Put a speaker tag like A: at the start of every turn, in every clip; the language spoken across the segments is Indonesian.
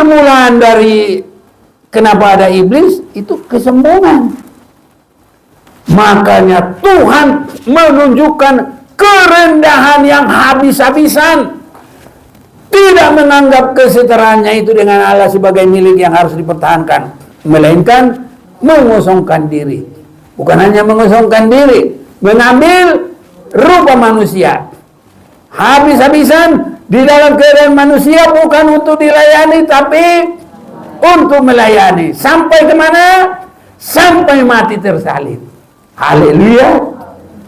A: permulaan dari kenapa ada iblis itu kesombongan. Makanya Tuhan menunjukkan kerendahan yang habis-habisan. Tidak menganggap kesetaraannya itu dengan Allah sebagai milik yang harus dipertahankan, melainkan mengosongkan diri. Bukan hanya mengosongkan diri, mengambil rupa manusia. Habis-habisan di dalam keadaan manusia, bukan untuk dilayani tapi untuk melayani. Sampai kemana? Sampai mati tersalib. Haleluya.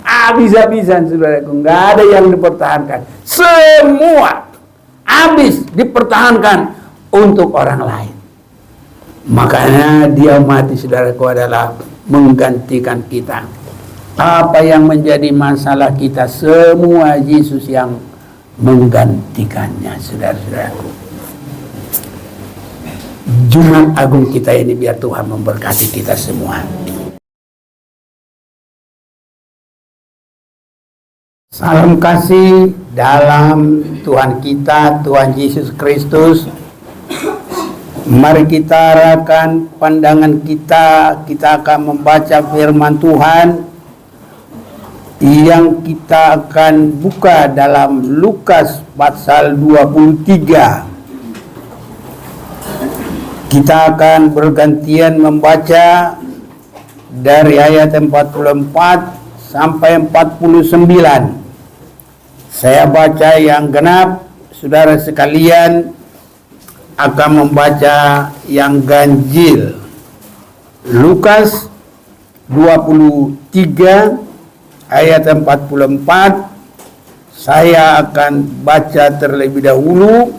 A: Habis-habisan, saudaraku, nggak ada yang dipertahankan. Semua habis dipertahankan untuk orang lain. Makanya dia mati, saudaraku, adalah menggantikan kita. Apa yang menjadi masalah kita semua, Yesus yang menggantikannya, saudara-saudaraku. Jumat Agung kita ini biar Tuhan memberkati kita semua. Salam kasih dalam Tuhan kita, Tuhan Yesus Kristus. Mari kita arahkan pandangan kita akan membaca firman Tuhan yang kita akan buka dalam Lukas pasal 23. Kita akan bergantian membaca dari ayat 44 sampai 49. Saya baca yang genap, saudara sekalian akan membaca yang ganjil. Lukas 23 ayat 44. Saya akan baca terlebih dahulu.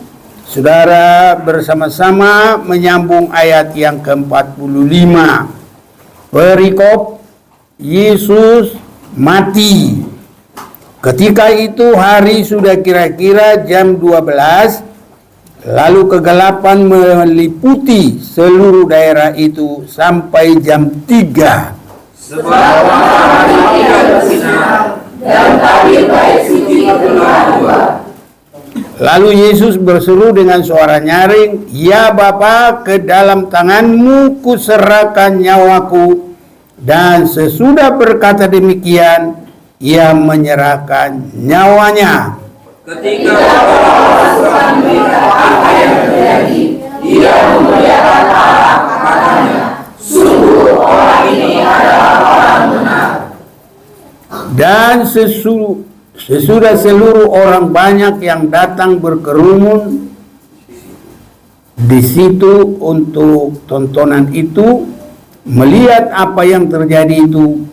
A: Saudara bersama-sama menyambung ayat yang ke-45. Perikop Yesus mati. Ketika itu hari sudah kira-kira jam 12, lalu kegelapan meliputi seluruh daerah itu sampai jam 3.
B: Sebab matahari tidak bersinar dan tabir baik suci kedua-dua.
A: Lalu Yesus berseru dengan suara nyaring, "Ya Bapa, ke dalam tangan-Mu kuserahkan nyawaku." Dan sesudah berkata demikian, Ia menyerahkan nyawanya.
B: Ketika orang melihat apa yang terjadi, ia memuliakan Allah, katanya, "Sungguh orang ini adalah orang benar."
A: Dan sesudah seluruh orang banyak yang datang berkerumun di situ untuk tontonan itu, melihat apa yang terjadi itu,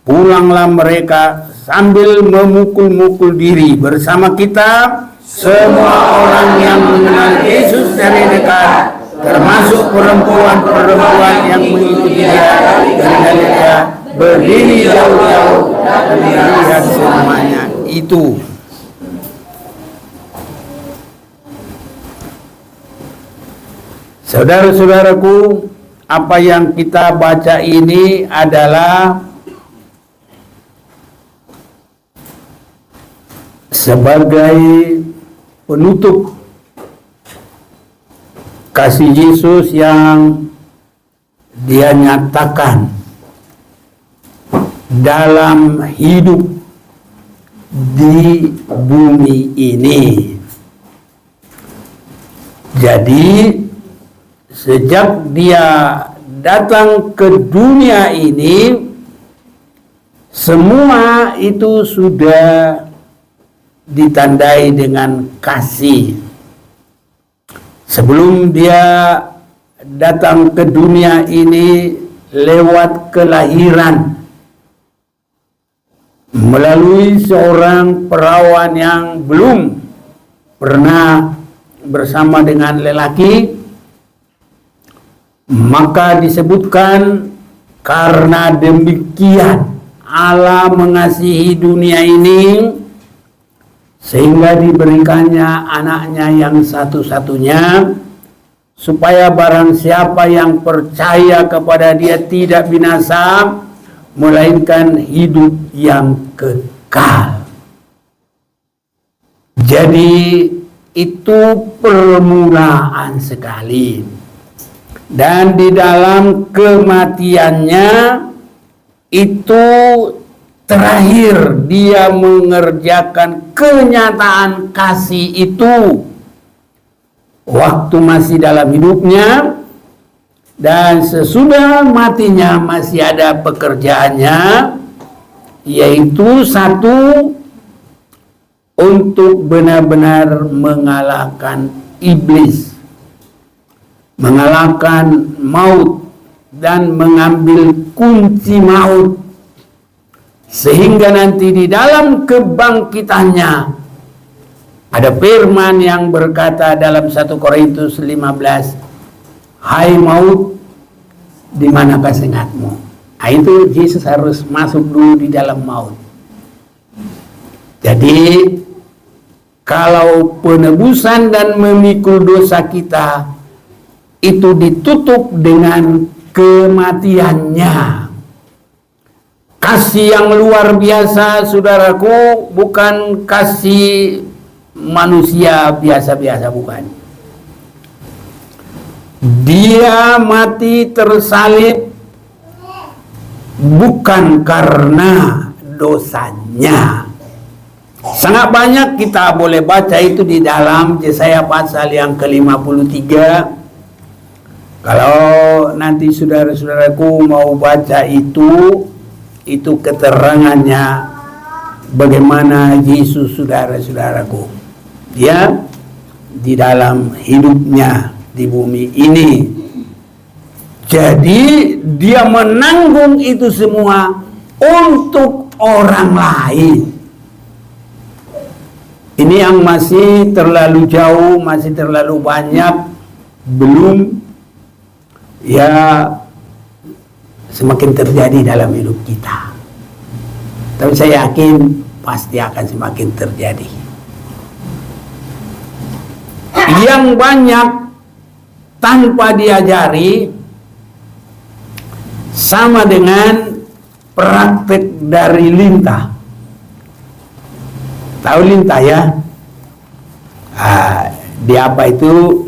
A: pulanglah mereka sambil memukul-mukul diri bersama kita semua orang yang mengenal Yesus dari dekat, termasuk perempuan-perempuan yang mengikuti Dia dari Galilea, berdiri jauh-jauh dan melihat semuanya itu. Saudara-saudaraku, apa yang kita baca ini adalah sebagai penutup kasih Yesus yang Dia nyatakan dalam hidup di bumi ini. Jadi sejak Dia datang ke dunia ini, semua itu sudah ditandai dengan kasih. Sebelum Dia datang ke dunia ini lewat kelahiran melalui seorang perawan yang belum pernah bersama dengan lelaki, maka disebutkan karena demikian Allah mengasihi dunia ini sehingga diberikannya anaknya yang satu-satunya, supaya barang siapa yang percaya kepada Dia tidak binasa, melainkan hidup yang kekal. Jadi itu permulaan sekali. Dan di dalam kematiannya itu terakhir dia mengerjakan kenyataan kasih itu waktu masih dalam hidupnya, dan sesudah matinya masih ada pekerjaannya, yaitu satu, untuk benar-benar mengalahkan iblis, mengalahkan maut, dan mengambil kunci maut, sehingga nanti di dalam kebangkitannya ada firman yang berkata dalam 1 Korintus 15, hai maut, di manakah sengatmu? Nah, itu Yesus harus masuk dulu di dalam maut. Jadi kalau penebusan dan memikul dosa kita itu ditutup dengan kematiannya. Kasih yang luar biasa, saudaraku, bukan kasih manusia biasa-biasa, bukan. Dia mati tersalib bukan karena dosanya. Sangat banyak kita boleh baca itu di dalam Yesaya pasal yang ke-53. Kalau nanti saudara-saudaraku mau baca itu keterangannya bagaimana Yesus, saudara-saudaraku, dia di dalam hidupnya di bumi ini. Jadi dia menanggung itu semua untuk orang lain. Ini yang masih terlalu jauh, masih terlalu banyak, belum ya semakin terjadi dalam hidup kita. Tapi saya yakin pasti akan semakin terjadi. Yang banyak tanpa diajari sama dengan praktek dari lintah. Tahu lintah ya? Di apa itu?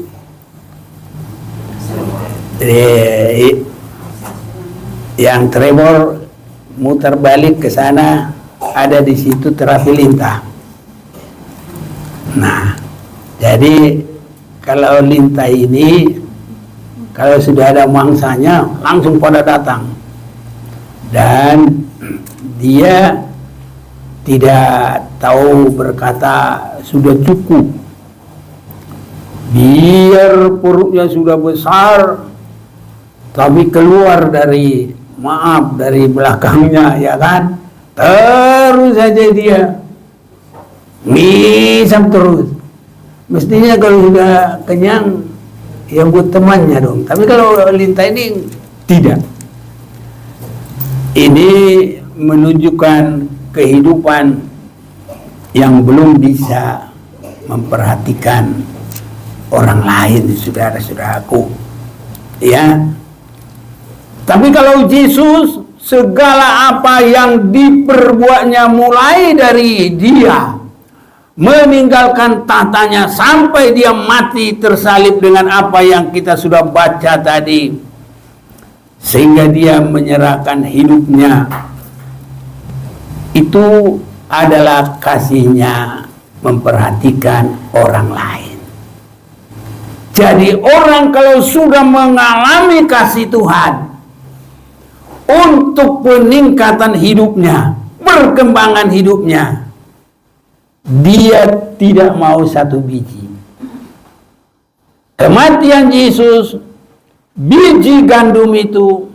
A: Yang tremor muter balik ke sana, ada di situ terapi lintah. Nah, jadi kalau lintah ini, kalau sudah ada mangsanya langsung pada datang, dan dia tidak tahu berkata sudah cukup, biar perutnya sudah besar tapi keluar dari belakangnya, ya kan, terus saja dia ngisap terus. Mestinya kalau sudah kenyang ya buat temannya dong, tapi kalau lintah ini tidak. Ini menunjukkan kehidupan yang belum bisa memperhatikan orang lain, saudara-saudaraku, ya. Tapi kalau Yesus, segala apa yang diperbuatnya mulai dari dia meninggalkan tahtanya sampai dia mati tersalib dengan apa yang kita sudah baca tadi, sehingga dia menyerahkan hidupnya, itu adalah kasihnya memperhatikan orang lain. Jadi orang kalau sudah mengalami kasih Tuhan untuk peningkatan hidupnya, perkembangan hidupnya, dia tidak mau satu biji. Kematian Yesus, biji gandum itu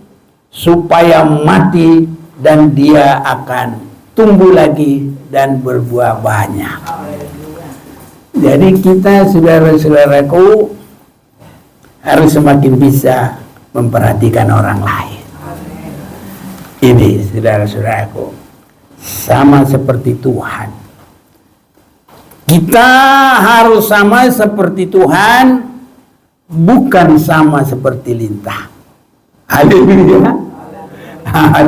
A: supaya mati dan dia akan tumbuh lagi dan berbuah banyak. Jadi kita, saudara-saudaraku, harus semakin bisa memperhatikan orang lain. Ini, saudara-saudaraku, sama seperti Tuhan. Kita harus sama seperti Tuhan, bukan sama seperti lintah. Haleluya.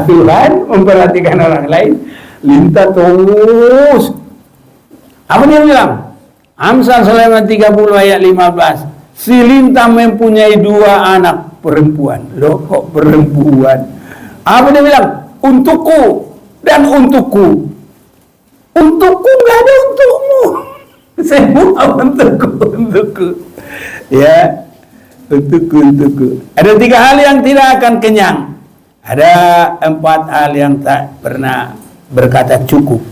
A: Tuhan memperhatikan orang lain, lintah terus. Apa dia bilang? Amsal Sulaiman 30 ayat 15. Si lintah mempunyai 2 anak perempuan. Loh, kok perempuan? Apa dia bilang? Untukku dan untukku. Untukku nggak ada untukmu. Semua untukku. Ya, untukku. Ada 3 hal yang tidak akan kenyang. Ada 4 hal yang tak pernah berkata cukup.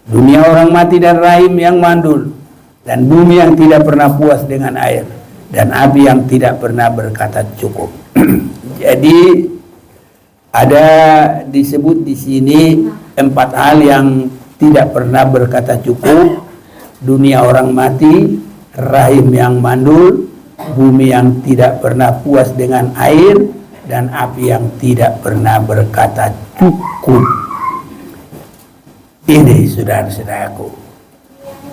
A: Dunia orang mati dan rahim yang mandul, dan bumi yang tidak pernah puas dengan air, dan api yang tidak pernah berkata cukup. Jadi ada disebut di sini 4 hal yang tidak pernah berkata cukup: dunia orang mati, rahim yang mandul, bumi yang tidak pernah puas dengan air, dan api yang tidak pernah berkata cukup. Ini saudara-saudaraku.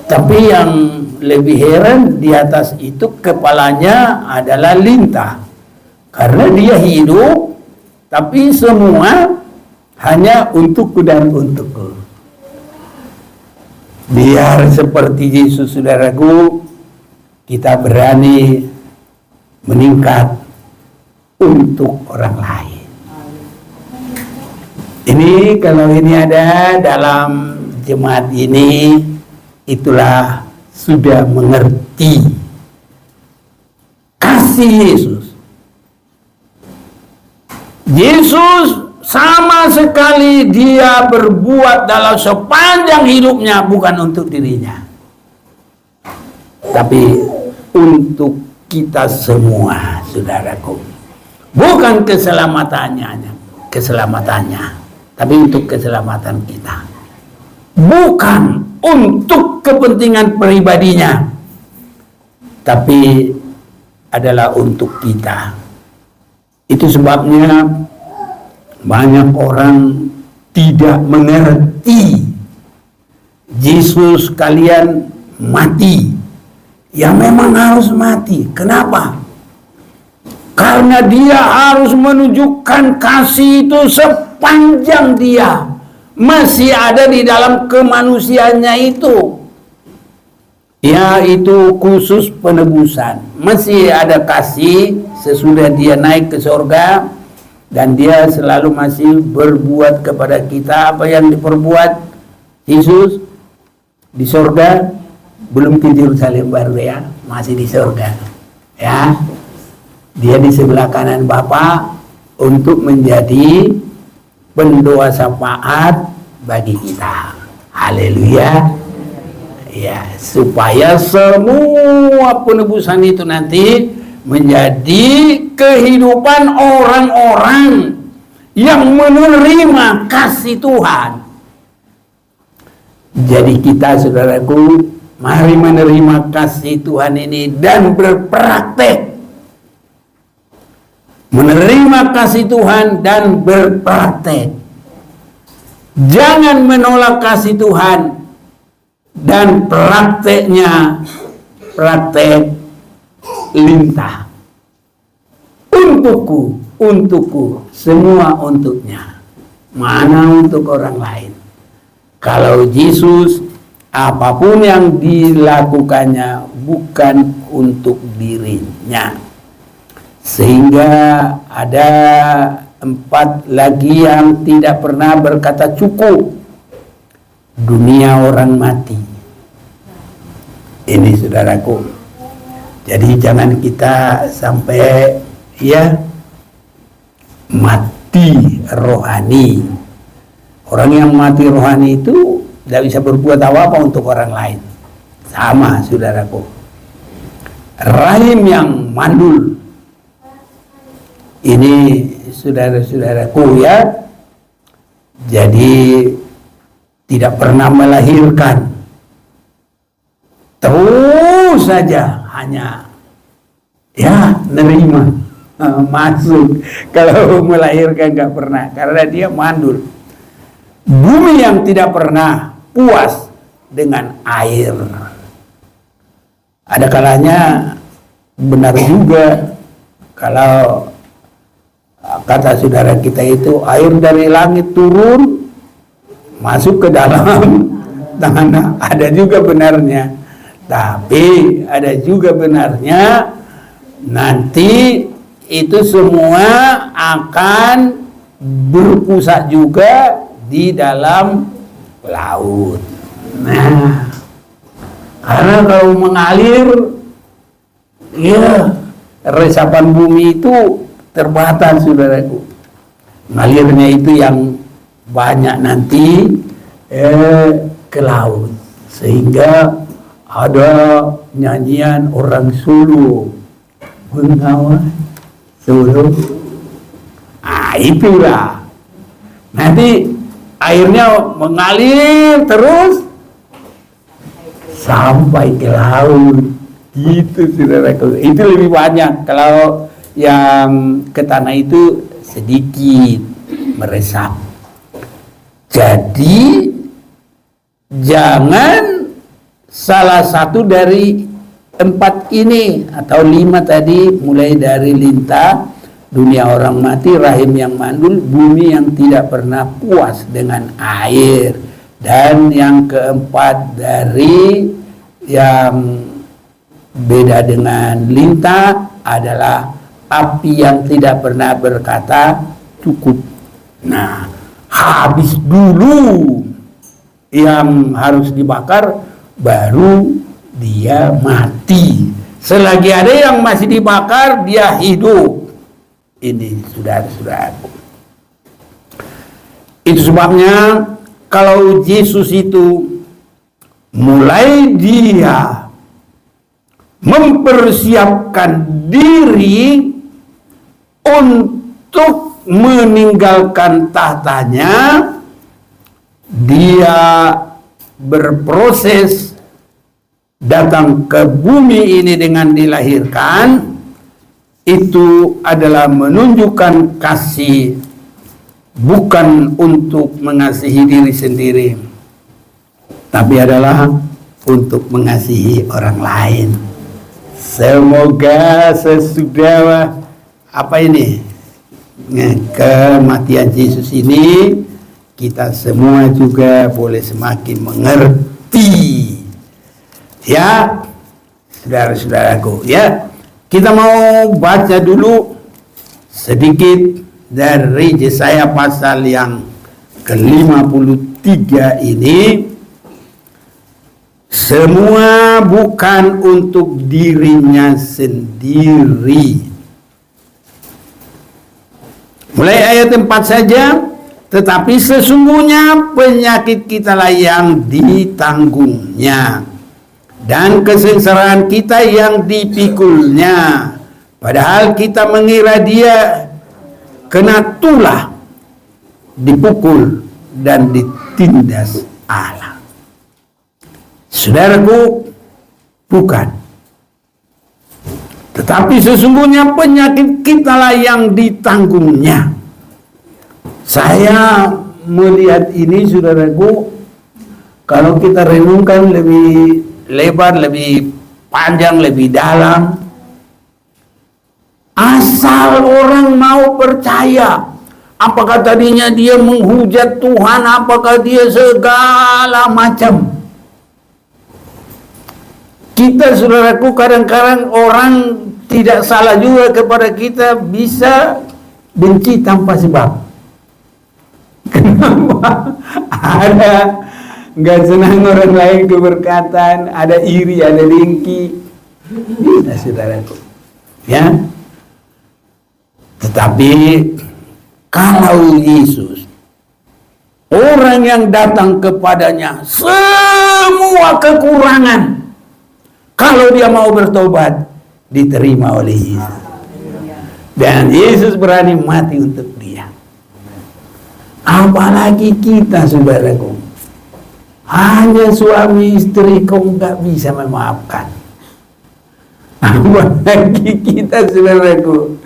A: Tapi yang lebih heran, di atas itu kepalanya adalah lintah. Karena dia hidup, tapi semua hanya untukku dan untukku. Biar seperti Yesus, saudaraku, kita berani meningkat untuk orang lain. Ini kalau ini ada dalam jemaat ini, itulah sudah mengerti kasih Yesus. Yesus sama sekali dia berbuat dalam sepanjang hidupnya bukan untuk dirinya, tapi untuk kita semua, saudaraku. Bukan keselamatannya, tapi untuk keselamatan kita. Bukan untuk kepentingan pribadinya, tapi adalah untuk kita. Itu sebabnya banyak orang tidak mengerti Yesus kalian mati. Ya memang harus mati. Kenapa? Karena dia harus menunjukkan kasih itu sepanjang dia masih ada di dalam kemanusiaannya itu. Ya, itu khusus penebusan. Masih ada kasih sesudah dia naik ke surga, dan dia selalu masih berbuat kepada kita apa yang diperbuat Yesus di surga. Belum ke Yerusalem baru ya, masih di surga. Ya. Dia di sebelah kanan Bapa untuk menjadi pendoa syafaat bagi kita. Haleluya. Ya, supaya semua penebusan itu nanti menjadi kehidupan orang-orang yang menerima kasih Tuhan. Jadi kita, saudaraku, mari menerima kasih Tuhan ini dan berpraktek. Menerima kasih Tuhan dan berpraktek. Jangan menolak kasih Tuhan dan prakteknya praktek lintah. Untukku, semua untuknya. Mana untuk orang lain? Kalau Yesus, apapun yang dilakukannya bukan untuk dirinya. Sehingga ada 4 lagi yang tidak pernah berkata cukup. Dunia orang mati. Ini saudaraku. Jadi jangan kita sampai ya mati rohani. Orang yang mati rohani itu tidak bisa berbuat apa-apa untuk orang lain. Sama, saudaraku. Rahim yang mandul. Ini saudara-saudaraku ya, jadi tidak pernah melahirkan, terus saja hanya ya nerima masuk. Kalau melahirkan nggak pernah, karena dia mandul. Bumi yang tidak pernah puas dengan air. Ada kalanya benar juga kalau kata saudara kita itu, air dari langit turun masuk ke dalam tanah. Ada juga benarnya, Tapi ada juga benarnya nanti itu semua akan berpusat juga di dalam laut. Nah, karena kalau mengalir, ya resapan bumi itu terbatas, saudaraku. Mengalirnya itu yang banyak nanti ke laut, sehingga ada nyanyian orang Sulu, Bengawan Sulu. Itulah nanti airnya mengalir terus sampai ke laut, gitu saudaraku. Itu lebih banyak. Kalau yang ke tanah itu sedikit meresap. Jadi jangan salah satu dari 4 ini atau 5 tadi, mulai dari lintah, dunia orang mati, rahim yang mandul, bumi yang tidak pernah puas dengan air, dan yang keempat dari yang beda dengan lintah adalah api yang tidak pernah berkata cukup. Nah, habis dulu yang harus dibakar, baru dia mati. Selagi ada yang masih dibakar, dia hidup. Ini saudara-saudaraku. Itu sebabnya kalau Yesus itu mulai dia mempersiapkan diri untuk meninggalkan tahtanya, dia berproses datang ke bumi ini dengan dilahirkan. Itu adalah menunjukkan kasih, bukan untuk mengasihi diri sendiri, tapi adalah untuk mengasihi orang lain. Semoga sesudah kematian Yesus ini, kita semua juga boleh semakin mengerti, ya saudara-saudaraku, ya. Kita mau baca dulu sedikit dari Yesaya pasal yang ke-53 ini. Semua bukan untuk dirinya sendiri. Mulai ayat 4 saja. Tetapi sesungguhnya penyakit kitalah yang ditanggungnya, dan kesengsaraan kita yang dipikulnya. Padahal kita mengira dia kena tulah, dipukul dan ditindas Allah. Saudaraku, bukan. Tetapi sesungguhnya penyakit kitalah yang ditanggungnya. Saya melihat ini, saudaraku, kalau kita renungkan lebih lebar, lebih panjang, lebih dalam, asal orang mau percaya, apakah tadinya dia menghujat Tuhan, apakah dia segala macam. Kita, saudaraku, kadang-kadang orang tidak salah juga kepada kita, bisa benci tanpa sebab. Kenapa? Ada nggak senang orang lain keberkatan, ada iri, ada dengki. Bisa, saudaraku, ya. Tetapi kalau Yesus, orang yang datang kepadanya semua kekurangan, kalau dia mau bertobat, diterima oleh Yesus, dan Yesus berani mati untuk dia. Apalagi kita, saudaraku, hanya suami istri kau nggak bisa memaafkan. Apalagi kita, saudaraku,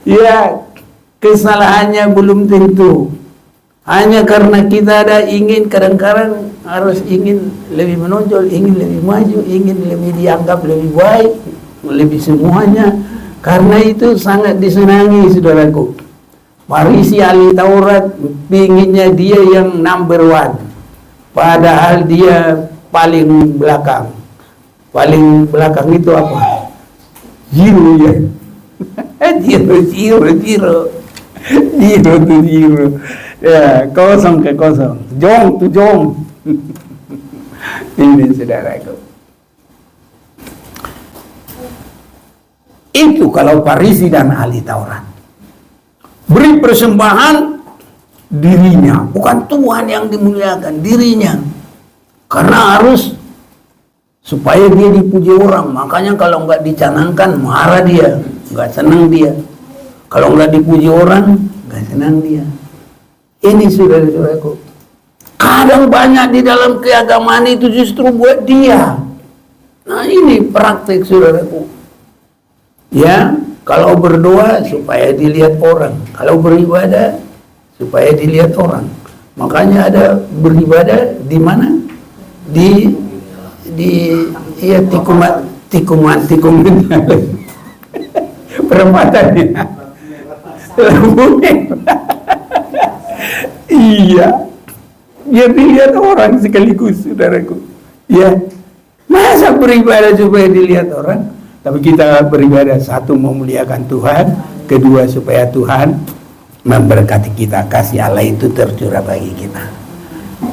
A: ya kesalahannya belum tentu. Hanya karena kita ada ingin, kadang-kadang harus ingin lebih menonjol, ingin lebih maju, ingin lebih dianggap lebih baik, lebih semuanya. Karena itu sangat disenangi, saudaraku. Farisi ahli Taurat pinginnya dia yang number 1, padahal dia paling belakang. paling belakang itu apa? Zero ya. Zero. Ya, kosong ke kosong. Jong tu jong. Ini saudaraku. Itu kalau Farisi dan ahli Taurat. Beri persembahan dirinya, bukan Tuhan yang dimuliakan, dirinya. Karena harus supaya dia dipuji orang. Makanya kalau nggak dicanangkan marah dia, nggak senang dia. Kalau nggak dipuji orang, nggak senang dia. Ini saudara-saudaraku, kadang banyak di dalam keagamaan itu justru buat dia. Nah ini praktik saudaraku. Ya, kalau berdoa supaya dilihat orang, kalau beribadah supaya dilihat orang. Makanya ada beribadah di mana? Di ya tikuman perempatan ya. Iya, biar dilihat orang sekaligus saudaraku. Ya, masa beribadah supaya dilihat orang? Tapi kita beribadah, satu memuliakan Tuhan, kedua supaya Tuhan memberkati kita, kasih Allah itu tercurah bagi kita.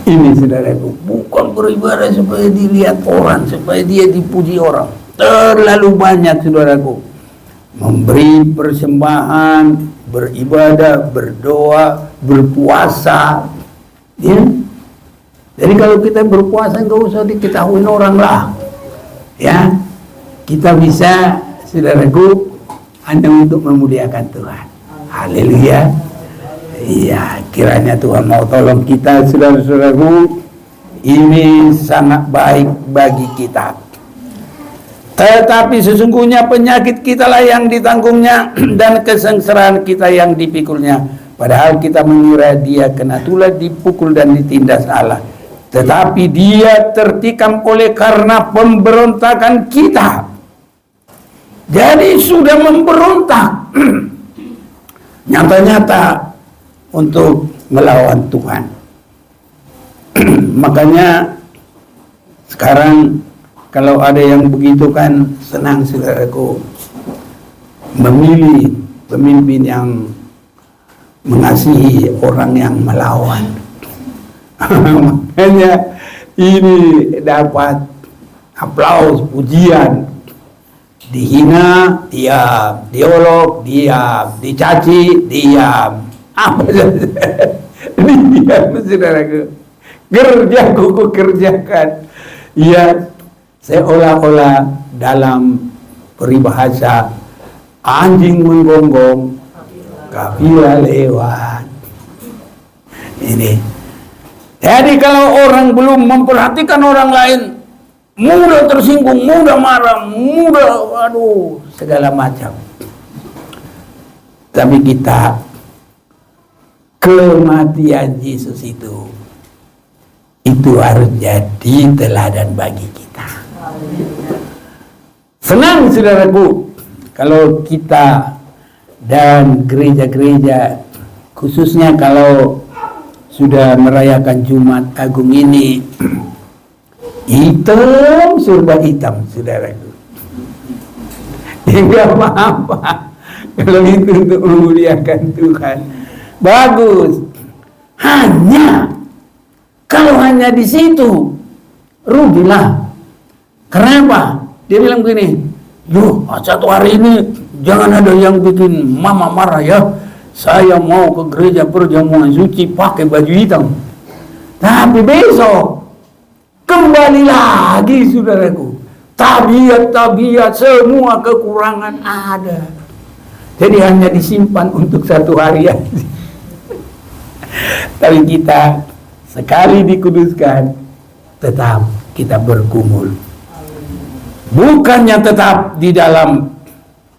A: Ini saudaraku, bukan beribadah supaya dilihat orang, supaya dia dipuji orang. Terlalu banyak saudaraku memberi persembahan, beribadah, berdoa, berpuasa, ya. Jadi kalau kita berpuasa nggak usah diketahui orang lah, ya. Kita bisa, saudaraku, hanya untuk memuliakan Tuhan. Haleluya. Iya, kiranya Tuhan mau tolong kita, saudara-saudaraku. Ini sangat baik bagi kita. Tetapi sesungguhnya penyakit kita lah yang ditanggungnya dan kesengsaraan kita yang dipikulnya. Padahal kita mengira dia kena tulah, dipukul dan ditindas Allah. Tetapi dia tertikam oleh karena pemberontakan kita. Jadi sudah memberontak nyata-nyata untuk melawan Tuhan. Makanya sekarang kalau ada yang begitu kan senang saudaraku, memilih pemimpin yang mengasihi orang yang melawan. Makanya ini dapat aplaus, pujian. Dihina, diam. Diolok, diam. Dicaci, diam. Apa saja. Diam, saudaraku. Kerjaku ku kerjakan. Ya, seolah-olah dalam peribahasa anjing menggonggong, kafilah lewat. Ini. Jadi kalau orang belum memperhatikan orang lain, mudah tersinggung, mudah marah, mudah segala macam. Tapi kita, kematian Yesus itu harus jadi teladan bagi kita. Senang saudaraku kalau kita dan gereja-gereja, khususnya kalau sudah merayakan Jumat Agung ini, hitam serba hitam saudaraku. Tidak apa-apa kalau itu untuk memuliakan Tuhan, bagus. Kalau hanya di situ rugilah. Kenapa? Dia bilang begini, loh, satu hari ini jangan ada yang bikin mama marah ya. Saya mau ke gereja perjamuan suci pakai baju hitam. Tapi besok kembali lagi saudaraku, tabiat-tabiat semua kekurangan ada. Jadi hanya disimpan untuk satu hari aja. Tapi kita sekali dikuduskan, tetap kita bergumul. Bukannya tetap di dalam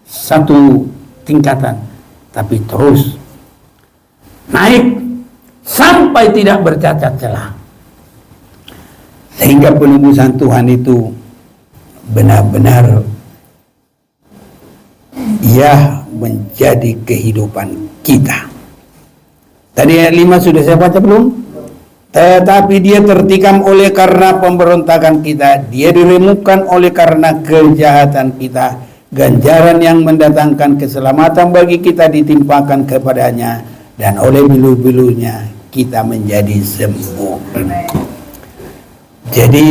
A: satu tingkatan, tapi terus naik sampai tidak bercacat celah. Sehingga penebusan Tuhan itu benar-benar ia menjadi kehidupan kita. Tadi ayat 5 sudah saya baca belum? Tetapi dia tertikam oleh karena pemberontakan kita, dia diremukkan oleh karena kejahatan kita. Ganjaran yang mendatangkan keselamatan bagi kita ditimpakan kepadanya, dan oleh bilu-bilunya kita menjadi sembuh. Jadi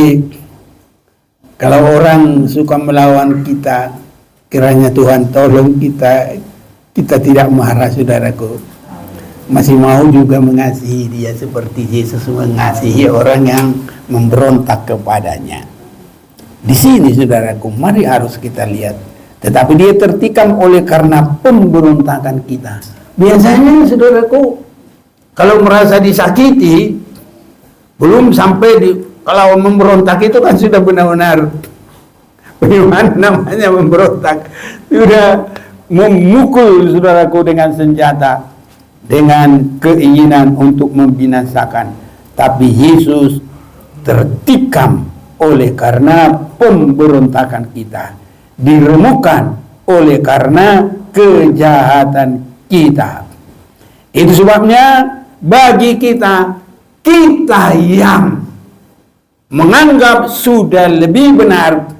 A: kalau orang suka melawan kita, kiranya Tuhan tolong kita tidak marah, saudaraku. Masih mau juga mengasihi dia seperti Yesus mengasihi orang yang memberontak kepadanya. Di sini, saudaraku, mari harus kita lihat. Tetapi dia tertikam oleh karena pemberontakan kita. Biasanya, saudaraku, kalau merasa disakiti, belum sampai kalau memberontak itu kan sudah benar-benar, bagaimana namanya memberontak, sudah memukul, saudaraku, dengan senjata, dengan keinginan untuk membinasakan. Tapi Yesus tertikam oleh karena pemberontakan kita, diremukkan oleh karena kejahatan kita. Itu sebabnya bagi kita yang menganggap sudah lebih benar,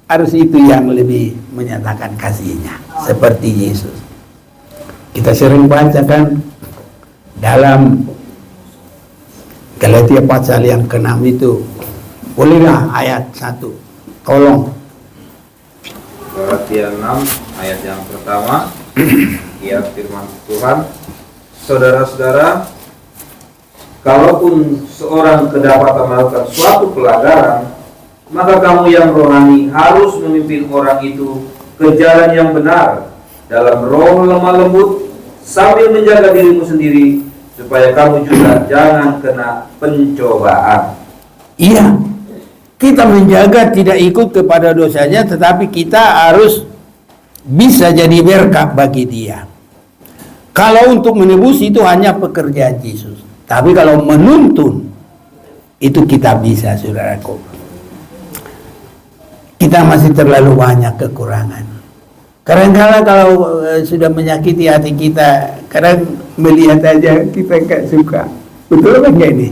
A: harus itu yang lebih menyatakan kasihnya seperti Yesus. Kita sering bacakan dalam Galatia pasal yang ke-6 itu. Bolehlah ayat 1, tolong.
B: Galatia 6 ayat yang pertama. Ya, firman Tuhan. Saudara-saudara, kalaupun seorang kedapatan melakukan suatu pelanggaran, maka kamu yang rohani harus memimpin orang itu ke jalan yang benar dalam roh lemah lembut, sambil menjaga dirimu sendiri supaya kamu juga jangan kena pencobaan.
A: Iya, kita menjaga tidak ikut kepada dosanya, tetapi kita harus bisa jadi berkat bagi dia. Kalau untuk menebus itu hanya pekerjaan Yesus, tapi kalau menuntun itu kita bisa, saudaraku. Kita masih terlalu banyak kekurangan. Kadang-kadang kalau sudah menyakiti hati kita, kadang melihat aja kita nggak suka. Betul apa enggak ini?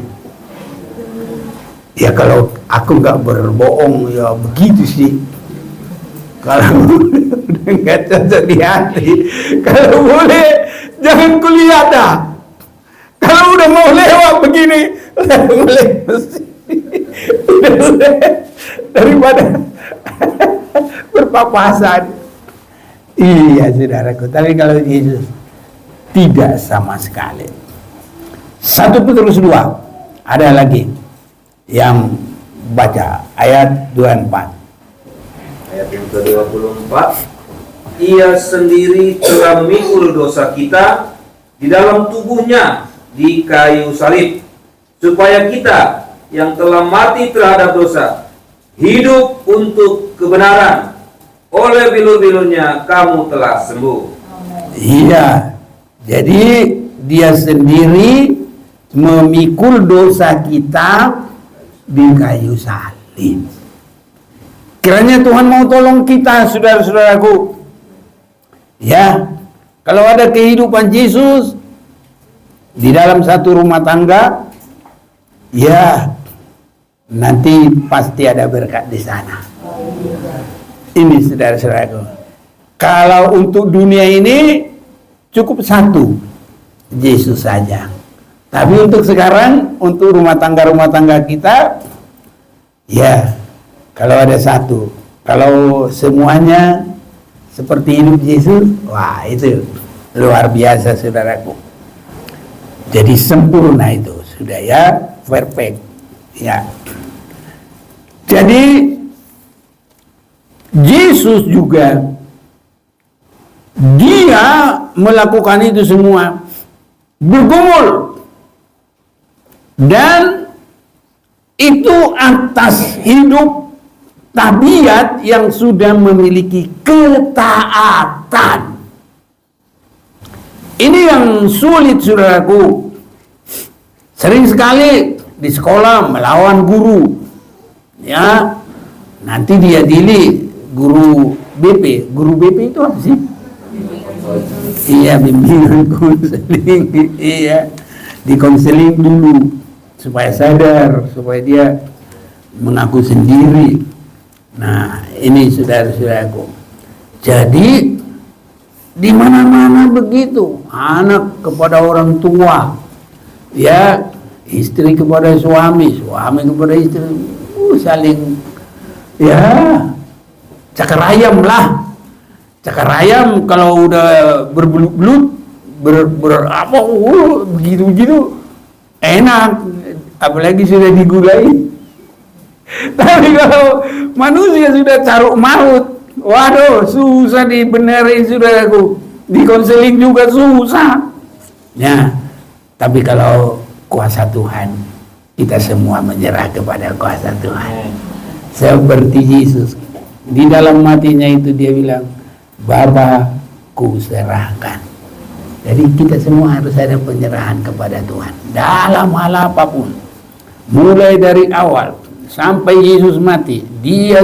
A: Ya kalau aku nggak berbohong, ya begitu sih. Kalau udah nggak cocok di hati, kalau boleh jangan kulihat dah. Kalau udah mau lewat begini, boleh udah daripada berpapasan. Iya, saudaraku. Tapi kalau Yesus tidak sama sekali. 1 Petrus 2 ada lagi yang baca ayat 24.
B: Ayat yang ke-24. Ia sendiri telah memikul dosa kita di dalam tubuhnya di kayu salib, supaya kita yang telah mati terhadap dosa hidup untuk kebenaran. Oleh bilur-bilurnya kamu telah sembuh.
A: Iya, jadi dia sendiri memikul dosa kita di kayu salib. Kiranya Tuhan mau tolong kita, saudara-saudaraku. Ya, kalau ada kehidupan Yesus di dalam satu rumah tangga, ya nanti pasti ada berkat di sana. Ini saudara-saudaraku. Kalau untuk dunia ini cukup satu, Yesus saja. Tapi untuk sekarang, untuk rumah tangga kita, ya kalau ada satu. Kalau semuanya seperti hidup Yesus, wah itu luar biasa, saudaraku. Jadi sempurna itu sudah, ya, perfect. Ya. Jadi Yesus juga dia melakukan itu semua, bergumul, dan itu atas hidup tabiat yang sudah memiliki ketaatan. Ini yang sulit, saudaraku. Sering sekali di sekolah melawan guru, ya, nanti dia didik. Guru BP itu apa sih? Iya, bimbingan konseling. Iya, di konseling dulu supaya sadar, supaya dia mengaku sendiri. Nah, ini saudara-saudaraku. Jadi di mana-mana begitu, anak kepada orang tua, ya, istri kepada suami, suami kepada istri, saling, ya, cakar ayam lah. Cakar ayam kalau udah berbelut-belut, begitu-begitu, enak, apalagi sudah digulai. Tapi kalau manusia sudah caruk maut, waduh, susah dibenerin saudaraku, dikonseling juga susah. Ya, tapi kalau kuasa Tuhan, kita semua menyerah kepada kuasa Tuhan. Seperti Yesus, di dalam matinya itu dia bilang, Bapa, ku serahkan. Jadi kita semua harus ada penyerahan kepada Tuhan dalam hal apapun, mulai dari awal sampai Yesus mati. Dia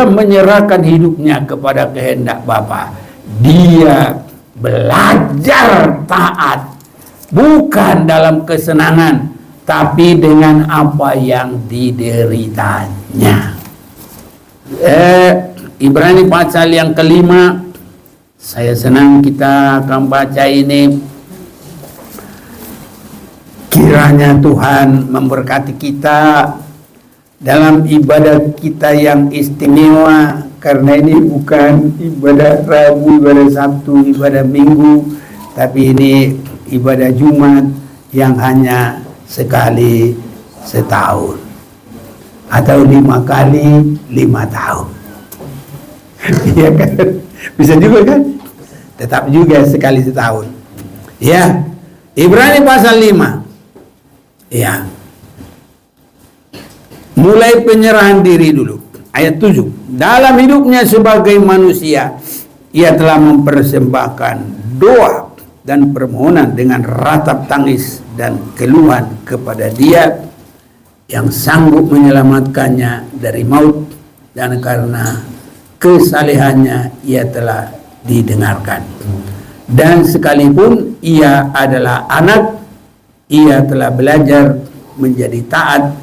A: menyerahkan hidupnya kepada kehendak Bapa. Dia belajar taat, bukan dalam kesenangan, tapi dengan apa yang dideritanya. Ibrani pasal yang kelima, saya senang kita akan baca ini. Kiranya Tuhan memberkati kita dalam ibadah kita yang istimewa, karena ini bukan ibadah Rabu, ibadah Sabtu, ibadah Minggu, tapi ini ibadah Jumat yang hanya sekali setahun atau 5 kali 5 tahun. Iya kan? Bisa juga kan? Tetap juga sekali setahun. Ya. Ibrani pasal 5. Ya. Mulai penyerahan diri dulu. Ayat 7. Dalam hidupnya sebagai manusia, ia telah mempersembahkan doa dan permohonan dengan ratap tangis dan keluhan kepada Dia yang sanggup menyelamatkannya dari maut, dan karena kesalehannya ia telah didengarkan. Dan sekalipun ia adalah anak, ia telah belajar menjadi taat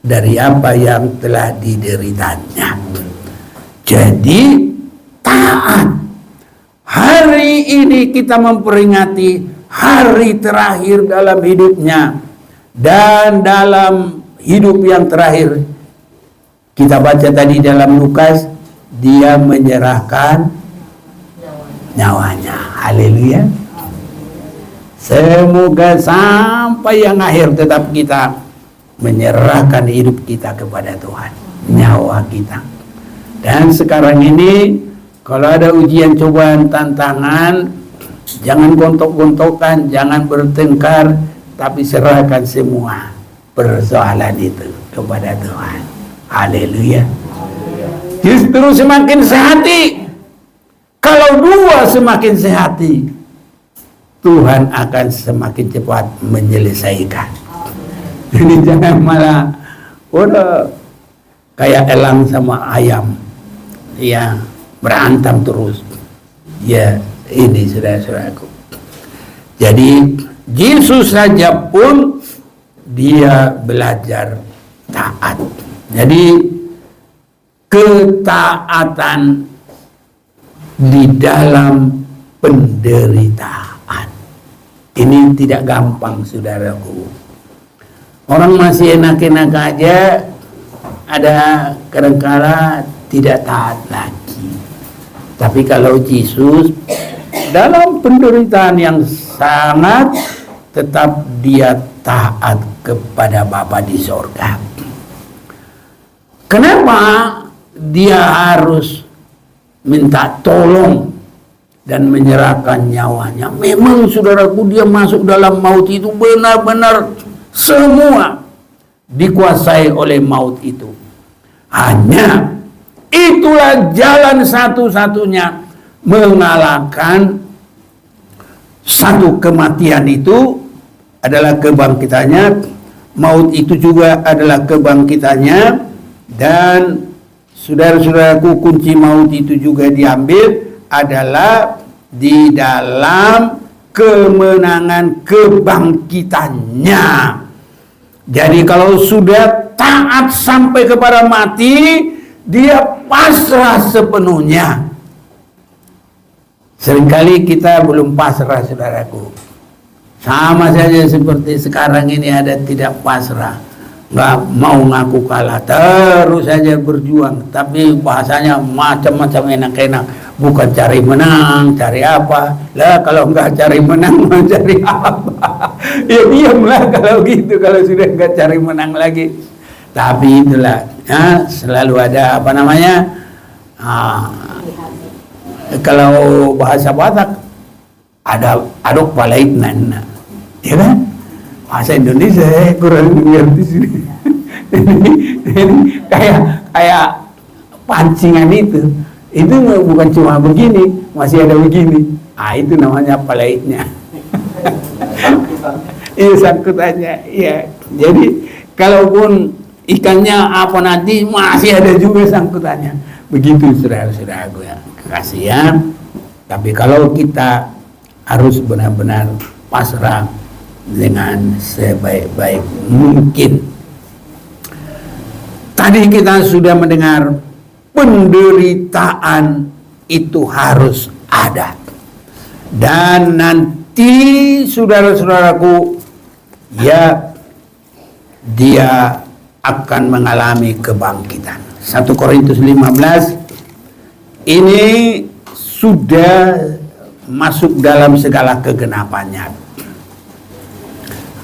A: dari apa yang telah dideritanya. Jadi taat. Hari ini kita memperingati hari terakhir dalam hidupnya, dan dalam hidup yang terakhir kita baca tadi dalam Lukas, dia menyerahkan nyawanya. Haleluya. Semoga sampai yang akhir tetap kita menyerahkan hidup kita kepada Tuhan, nyawa kita. Dan sekarang ini kalau ada ujian, cobaan, tantangan, jangan gontok-gontokan, jangan bertengkar, tapi serahkan semua persoalan itu kepada Tuhan. Haleluya. Justru semakin sehati. Kalau dua semakin sehati, Tuhan akan semakin cepat menyelesaikan. Jadi jangan malah udah kayak elang sama ayam, ya, berantem terus. Ya, ini saudara-saudaraku. Jadi Yesus saja pun dia belajar taat. Jadi ketaatan di dalam penderitaan ini tidak gampang, saudaraku. Orang masih enak-enak aja, ada kadang-kala tidak taat lagi. Tapi kalau Yesus dalam penderitaan yang sangat, tetap dia taat kepada Bapa di sorga. Kenapa dia harus minta tolong dan menyerahkan nyawanya? Memang saudaraku, dia masuk dalam maut itu benar-benar semua dikuasai oleh maut itu. Hanya itulah jalan satu-satunya mengalahkan satu kematian, itu adalah kebangkitannya. Maut itu juga adalah kebangkitannya. Dan saudara-saudaraku, kunci maut itu juga diambil adalah di dalam kemenangan kebangkitannya. Jadi kalau sudah taat sampai kepada mati, dia pasrah sepenuhnya. Seringkali kita belum pasrah, saudaraku. Sama saja seperti sekarang ini ada tidak pasrah, nggak mau ngaku kalah, terus saja berjuang. Tapi bahasanya macam-macam enak-enak, bukan cari menang, cari apa lah? Kalau nggak cari menang, mau cari apa? Ya diamlah kalau gitu, kalau sudah nggak cari menang lagi. Tapi itulah, ya, selalu ada apa namanya? Kalau bahasa Batak ada adok palaitnan, ya kan? Bahasa Indonesia kurang ngerti sini. Ini kayak pancingan itu bukan cuma begini, masih ada begini. Itu namanya palaitnya. Iya, sangkutannya. Iya. Jadi kalaupun ikannya apa nanti masih ada juga sangkutannya. Begitu saudara-saudaraku ya. Kasih ya. Tapi kalau kita harus benar-benar pasrah dengan sebaik-baik mungkin. Tadi kita sudah mendengar penderitaan itu harus ada. Dan nanti saudara-saudaraku, ya, dia akan mengalami kebangkitan. 1 Korintus 15 ini sudah masuk dalam segala kegenapannya.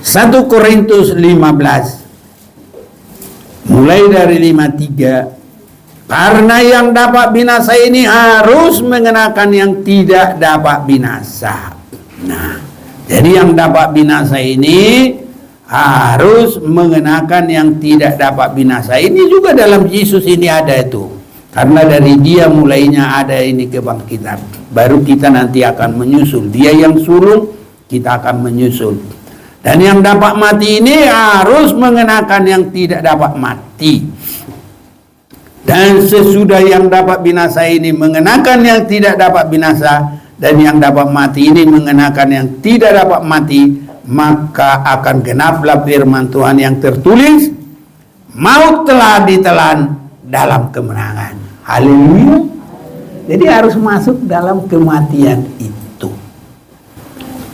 A: 1 Korintus 15 mulai dari 53, karena yang dapat binasa ini harus mengenakan yang tidak dapat binasa. Nah, jadi yang dapat binasa ini harus mengenakan yang tidak dapat binasa. Ini juga dalam Yesus ini ada itu. Karena dari dia mulainya ada ini kebangkitan. Baru kita nanti akan menyusul. Dia yang sulung, kita akan menyusul. Dan yang dapat mati ini harus mengenakan yang tidak dapat mati. Dan sesudah yang dapat binasa ini mengenakan yang tidak dapat binasa, dan yang dapat mati ini mengenakan yang tidak dapat mati, maka akan genaplah firman Tuhan yang tertulis, maut telah ditelan dalam kemenangan. Haleluya. Jadi harus masuk dalam kematian itu.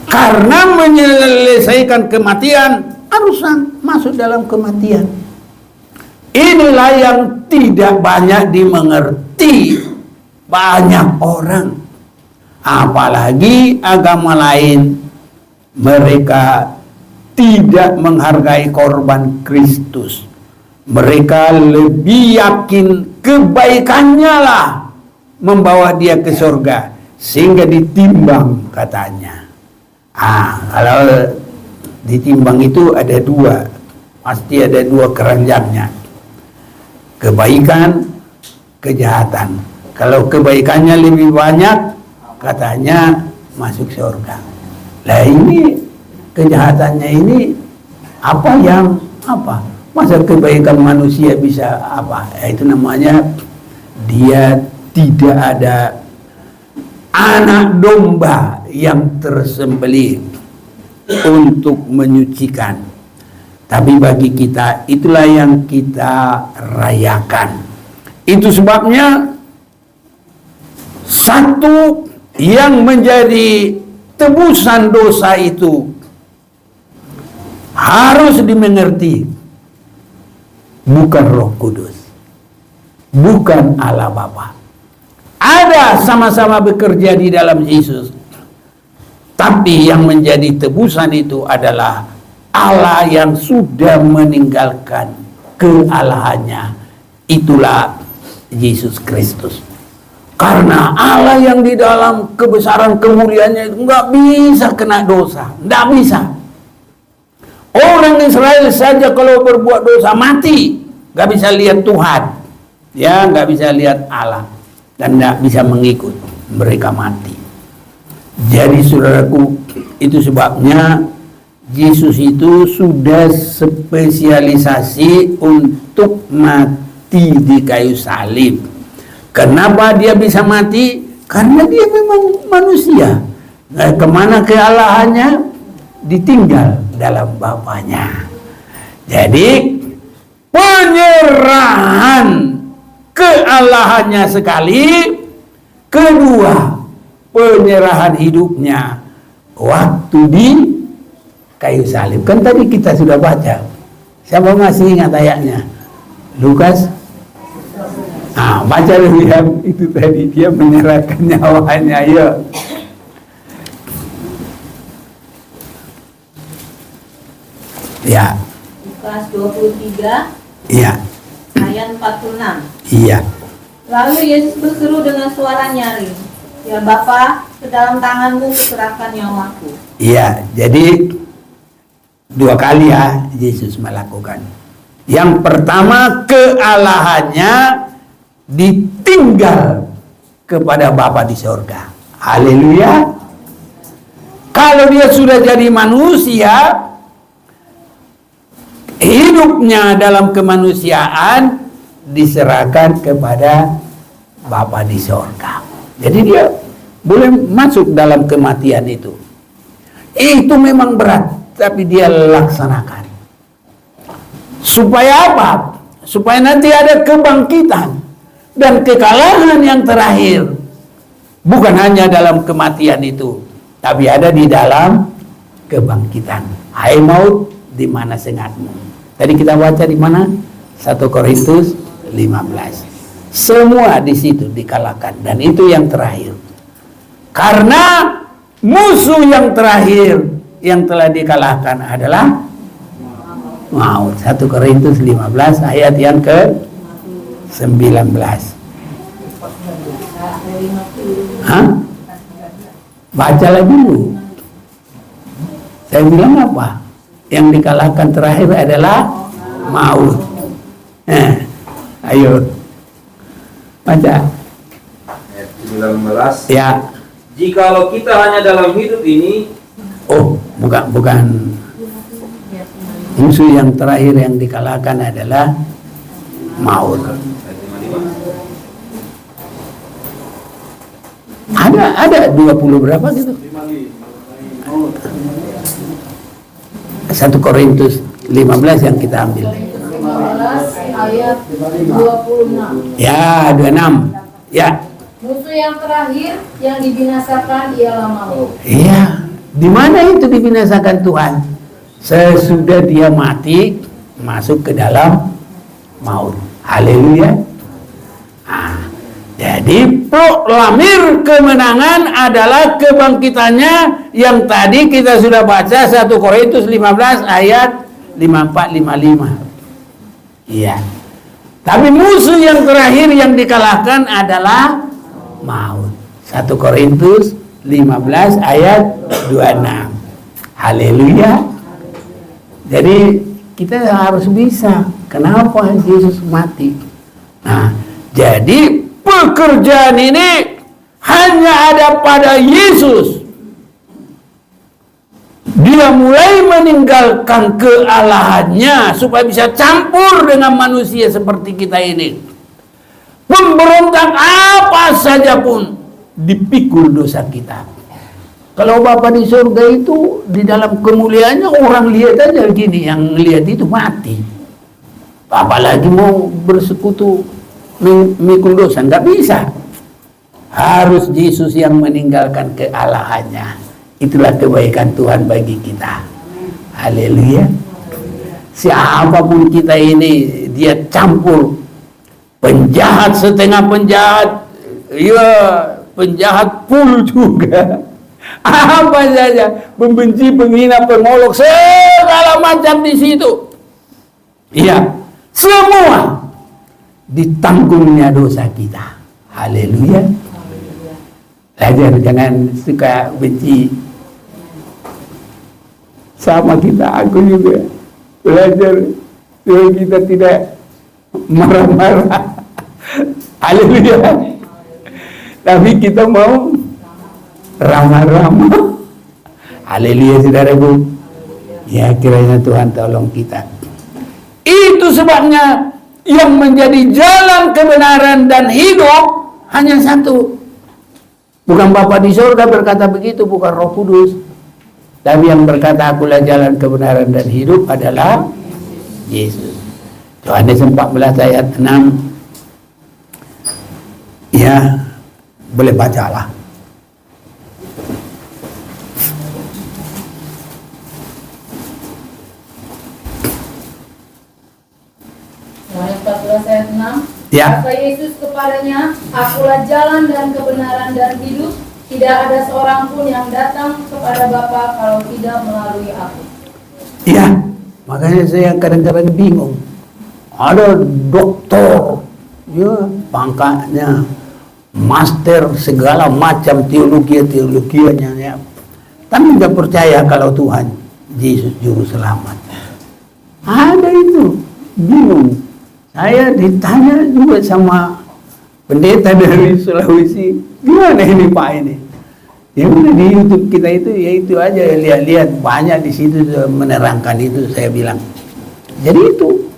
A: Karena menyelesaikan kematian harus masuk dalam kematian. Inilah yang tidak banyak dimengerti banyak orang. Apalagi agama lain, mereka tidak menghargai korban Kristus. Mereka lebih yakin kebaikannya lah membawa dia ke surga, sehingga ditimbang katanya. Kalau ditimbang itu ada dua, pasti ada dua keranjangnya, kebaikan, kejahatan. Kalau kebaikannya lebih banyak, katanya masuk surga. Lah ini kejahatannya ini apa? Masa kebaikan manusia bisa apa? Itu namanya dia tidak ada anak domba yang tersembelih untuk menyucikan. Tapi bagi kita itulah yang kita rayakan. Itu sebabnya satu yang menjadi tebusan dosa itu harus dimengerti. Bukan Roh Kudus, bukan Allah Bapa. Ada sama-sama bekerja di dalam Yesus, tapi yang menjadi tebusan itu adalah Allah yang sudah meninggalkan kealahannya. Itulah Yesus Kristus. Karena Allah yang di dalam kebesaran kemuliaannya itu nggak bisa kena dosa, nggak bisa. Orang Israel saja kalau berbuat dosa mati, nggak bisa lihat Tuhan, ya, nggak bisa lihat Allah, dan nggak bisa mengikut, mereka mati. Jadi saudaraku, itu sebabnya Yesus itu sudah spesialisasi untuk mati di kayu salib. Kenapa dia bisa mati? Karena dia memang manusia. Kemana kealahannya? Ditinggal dalam Bapaknya. Jadi penyerahan kealahannya sekali, kedua penyerahan hidupnya waktu di kayu salib. Kan tadi kita sudah baca. Siapa masih ingat ayatnya? Lukas. Baca dulu yang itu tadi, dia menyerahkan nyawanya. Ayo. Ya.
C: Lukas 23.
A: Iya.
C: Ayat 46.
A: Iya.
C: Lalu Yesus berseru dengan suara nyaring, "Ya Bapa, ke dalam tanganmu kuserahkan nyawaku."
A: Iya, jadi dua kali ya Yesus melakukan. Yang pertama, kealahannya ditinggal kepada Bapa di sorga. Haleluya. Kalau dia sudah jadi manusia, hidupnya dalam kemanusiaan diserahkan kepada Bapa di sorga. Jadi dia boleh masuk dalam kematian itu. Itu memang berat, tapi dia laksanakan. Supaya apa? Supaya nanti ada kebangkitan dan kekalahan yang terakhir. Bukan hanya dalam kematian itu, tapi ada di dalam kebangkitan. Hai maut, di mana sengatmu? Tadi kita baca di mana? 1 Korintus 15. Semua di situ dikalahkan, dan itu yang terakhir. Karena musuh yang terakhir yang telah dikalahkan adalah maut. 1 Korintus 15 ayat yang ke-19. Baca lagi dulu. Saya bilang apa? Yang dikalahkan terakhir adalah maut. Ayo baca.
B: Ayat 19.
A: Ya.
B: Jikalau kita hanya dalam hidup ini,
A: bukan. Musuh yang terakhir yang dikalahkan adalah maut. Ada 20 berapa gitu? 1 Korintus 15 yang kita ambil.
C: 15 ayat 26.
A: Ya, 26. Ya.
C: Musuh yang terakhir yang dibinasakan ialah maut.
A: Iya. Di mana itu dibinasakan Tuhan? Sesudah dia mati, masuk ke dalam maut. Haleluya. Jadi proklamir kemenangan adalah kebangkitannya yang tadi kita sudah baca 1 Korintus 15 ayat 54-55. Iya. Tapi musuh yang terakhir yang dikalahkan adalah maut. 1 Korintus 15 ayat 26. Haleluya. Jadi kita harus bisa. Kenapa Yesus mati? Jadi pekerjaan ini hanya ada pada Yesus. Dia mulai meninggalkan kealahannya supaya bisa campur dengan manusia seperti kita ini. Pemberontak apa saja pun dipikul dosa kita. Kalau Bapa di surga itu di dalam kemuliaannya, orang lihat aja gini, yang lihat itu mati. Apalagi mau bersekutu mikul dosa, nggak bisa. Harus Yesus yang meninggalkan kealahannya. Itulah kebaikan Tuhan bagi kita. Haleluya. Siapapun kita ini, dia campur. Penjahat setengah penjahat, ya penjahat full juga. Apa saja, pembenci, penghina, pengolok, segala macam di situ. Iya, semua ditanggungnya dosa kita. Haleluya. Belajar jangan suka benci. Sama kita, aku juga belajar supaya kita tidak marah-marah. Haleluya. Tapi kita mau ramah-ramah. Haleluya, saudaraku. Ya, kiranya Tuhan tolong kita. Itu sebabnya yang menjadi jalan kebenaran dan hidup hanya satu, Bukan Bapa di surga berkata begitu, bukan Roh Kudus. Tapi yang berkata akulah jalan kebenaran dan hidup adalah Yesus. Yohanes 14 ayat 6. Ya, boleh bacalah.
C: Yohanes 14 ayat 6.
A: Ya.
C: Kata Yesus kepadanya, akulah jalan dan kebenaran dan hidup. Tidak ada seorang pun yang datang kepada Bapa kalau tidak melalui aku.
A: Ya, makanya saya kadang-kadang bingung. Ada doktor, ya, pangkatnya master segala macam teologianya, ya. Tapi nggak percaya kalau Tuhan Yesus juru selamat. Ada itu, bingung. Saya ditanya juga sama pendeta dari Sulawesi, gimana ini Pak ini? Ya udah di YouTube kita itu, ya itu aja, lihat-lihat banyak di situ menerangkan itu. Saya bilang, jadi itu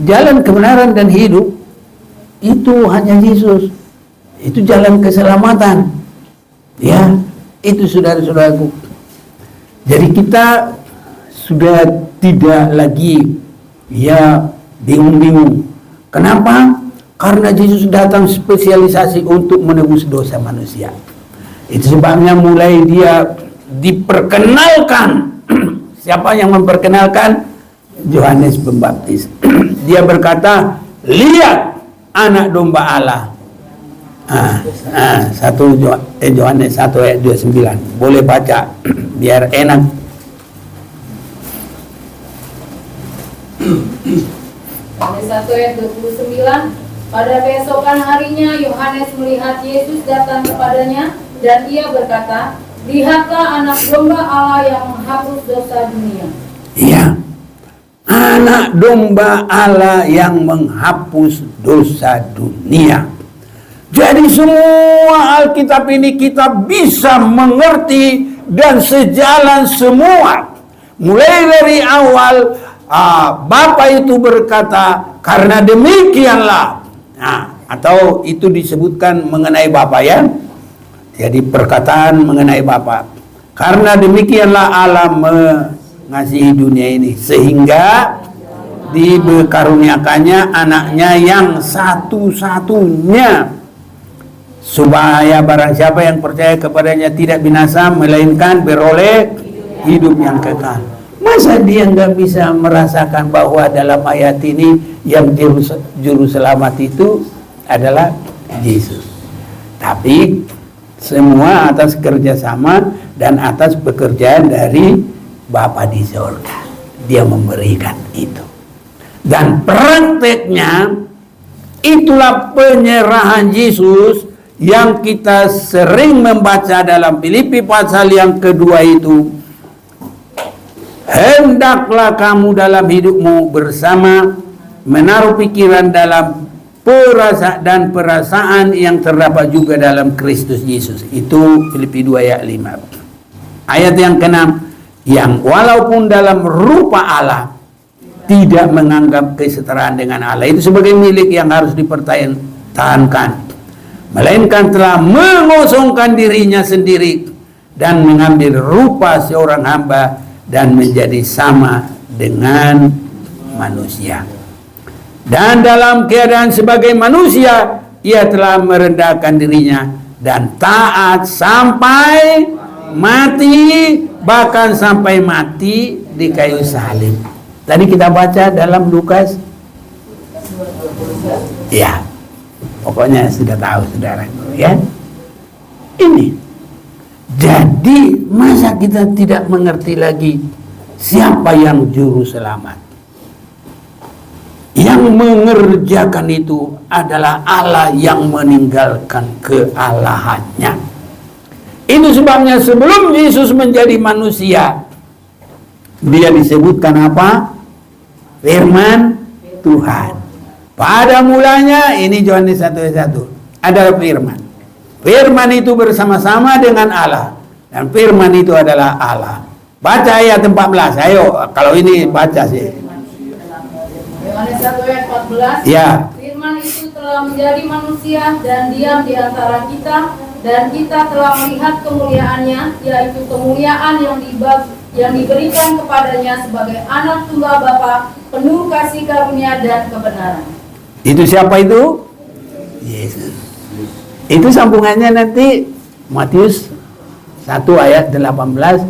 A: jalan kebenaran dan hidup itu hanya Yesus. Itu jalan keselamatan. Ya, itu saudara-saudaraku. Jadi kita sudah tidak lagi ya bingung-bingung. Kenapa? Karena Yesus datang spesialisasi untuk menebus dosa manusia. Itu sebabnya mulai dia diperkenalkan. Siapa yang memperkenalkan? Yohanes Pembaptis. Dia berkata, lihat anak domba Allah. Yohanes 1 ayat 29. Boleh baca biar enak.
C: Yohanes 1 ayat 29. Pada keesokan harinya Yohanes melihat Yesus datang kepadanya dan ia berkata, lihatlah anak domba Allah yang menghapus dosa dunia.
A: Iya, anak domba Allah yang menghapus dosa dunia. Jadi semua Alkitab ini kita bisa mengerti dan sejalan semua. Mulai dari awal Bapa itu berkata, karena demikianlah. Nah, atau itu disebutkan mengenai Bapa ya. Jadi perkataan mengenai Bapa. Karena demikianlah Allah mengasihi dunia ini sehingga dikaruniakannya anaknya yang satu-satunya, supaya barang siapa yang percaya kepadanya tidak binasa melainkan beroleh hidup yang kekal. Masa dia nggak bisa merasakan bahwa dalam ayat ini yang juru selamat itu adalah Yesus? Tapi semua atas kerjasama dan atas pekerjaan dari Bapa di surga. Dia memberikan itu. Dan prakteknya itulah penyerahan Yesus yang kita sering membaca dalam Filipi pasal yang kedua itu. Hendaklah kamu dalam hidupmu bersama menaruh pikiran dalam perasaan yang terdapat juga dalam Kristus Yesus. Itu Filipi 2 ayat 5. Ayat yang ke-6, yang walaupun dalam rupa Allah tidak menganggap kesetaraan dengan Allah itu sebagai milik yang harus dipertahankan, melainkan telah mengosongkan dirinya sendiri dan mengambil rupa seorang hamba dan menjadi sama dengan manusia. Dan dalam keadaan sebagai manusia, ia telah merendahkan dirinya dan taat sampai mati, bahkan sampai mati di kayu salib. Tadi kita baca dalam Lukas. Ya, pokoknya sudah tahu saudara, ya. Ini. Jadi masa kita tidak mengerti lagi siapa yang juru selamat? Yang mengerjakan itu adalah Allah yang meninggalkan kealahannya. Itu sebabnya sebelum Yesus menjadi manusia, dia disebutkan apa? Firman Tuhan. Pada mulanya, ini Yohanes 1 ayat 1, adalah firman. Firman itu bersama-sama dengan Allah, dan firman itu adalah Allah. Baca ayat 14. Ayo, kalau ini baca sih.
C: Yohanes 1 ayat 14.
A: Ya.
C: Firman itu telah menjadi manusia dan diam di antara kita, Dan kita telah melihat kemuliaannya, yaitu kemuliaan yang diberikan kepadanya sebagai anak tunggal Bapa, penuh kasih karunia dan kebenaran.
A: Itu siapa itu? Yesus. Itu sambungannya nanti Matius 1 ayat 18.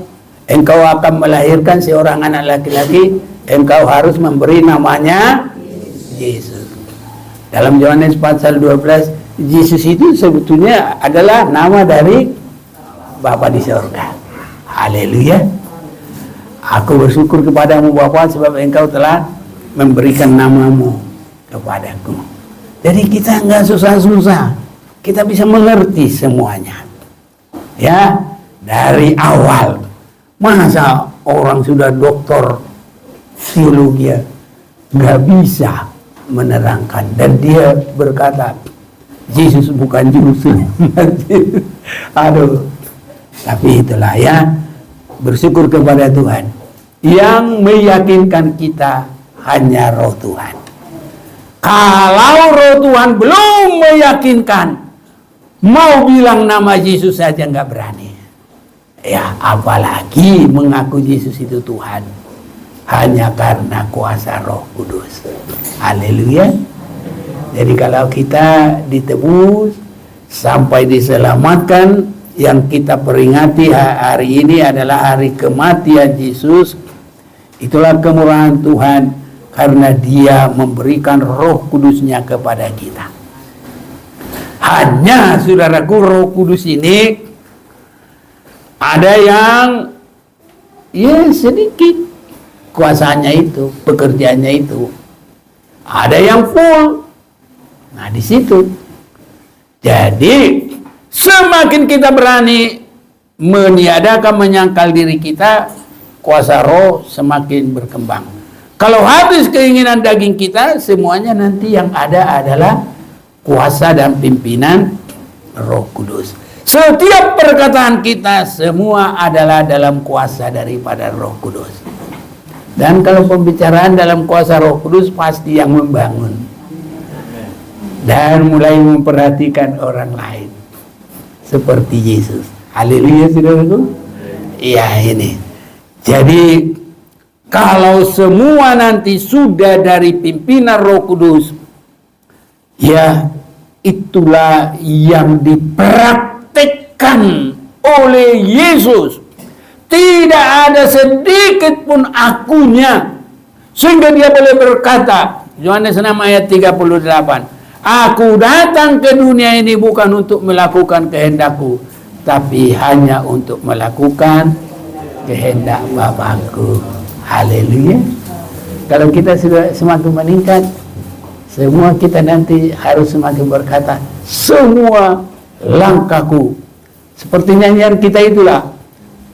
A: Engkau akan melahirkan seorang anak laki-laki, engkau harus memberi namanya Yesus. Dalam Yohanes pasal 12, Yesus itu sebetulnya adalah nama dari Bapa di surga. Haleluya. Aku bersyukur kepadamu Bapa sebab engkau telah memberikan namamu kepadaku. Jadi kita nggak susah-susah, kita bisa mengerti semuanya. Ya, dari awal. Masa orang sudah doktor teologi nggak bisa menerangkan, dan dia berkata Yesus bukan juru selamat. Aduh, tapi itulah ya, bersyukur kepada Tuhan yang meyakinkan kita hanya Roh Tuhan. Kalau Roh Tuhan belum meyakinkan, mau bilang nama Yesus saja nggak berani. Ya, apalagi mengaku Yesus itu Tuhan hanya karena kuasa Roh Kudus. Haleluya. Jadi kalau kita ditebus sampai diselamatkan, yang kita peringati hari ini adalah hari kematian Yesus. Itulah kemurahan Tuhan karena Dia memberikan Roh Kudusnya kepada kita. Hanya saudaraku, Roh Kudus ini ada yang ya sedikit kuasanya itu, pekerjaannya itu. Ada yang full. Nah, di situ. Jadi semakin kita berani meniadakan, menyangkal diri kita, kuasa Roh semakin berkembang. Kalau habis keinginan daging kita, semuanya nanti yang ada adalah kuasa dan pimpinan Roh Kudus. Setiap perkataan kita semua adalah dalam kuasa daripada Roh Kudus. Dan kalau pembicaraan dalam kuasa Roh Kudus pasti yang membangun. Dan mulai memperhatikan orang lain. Seperti Yesus. Haleluya, saudaraku. Iya, ini. Jadi kalau semua nanti sudah dari pimpinan Roh Kudus, ya itulah yang dipraktekkan oleh Yesus. Tidak ada sedikit pun akunya, sehingga dia boleh berkata, Yohanes 6 ayat 38, aku datang ke dunia ini bukan untuk melakukan kehendakku, tapi hanya untuk melakukan kehendak Bapakku. Haleluya. Kalau kita sudah semakin meningkat, semua kita nanti harus semakin berkata, semua langkahku, seperti nyanyian kita itulah,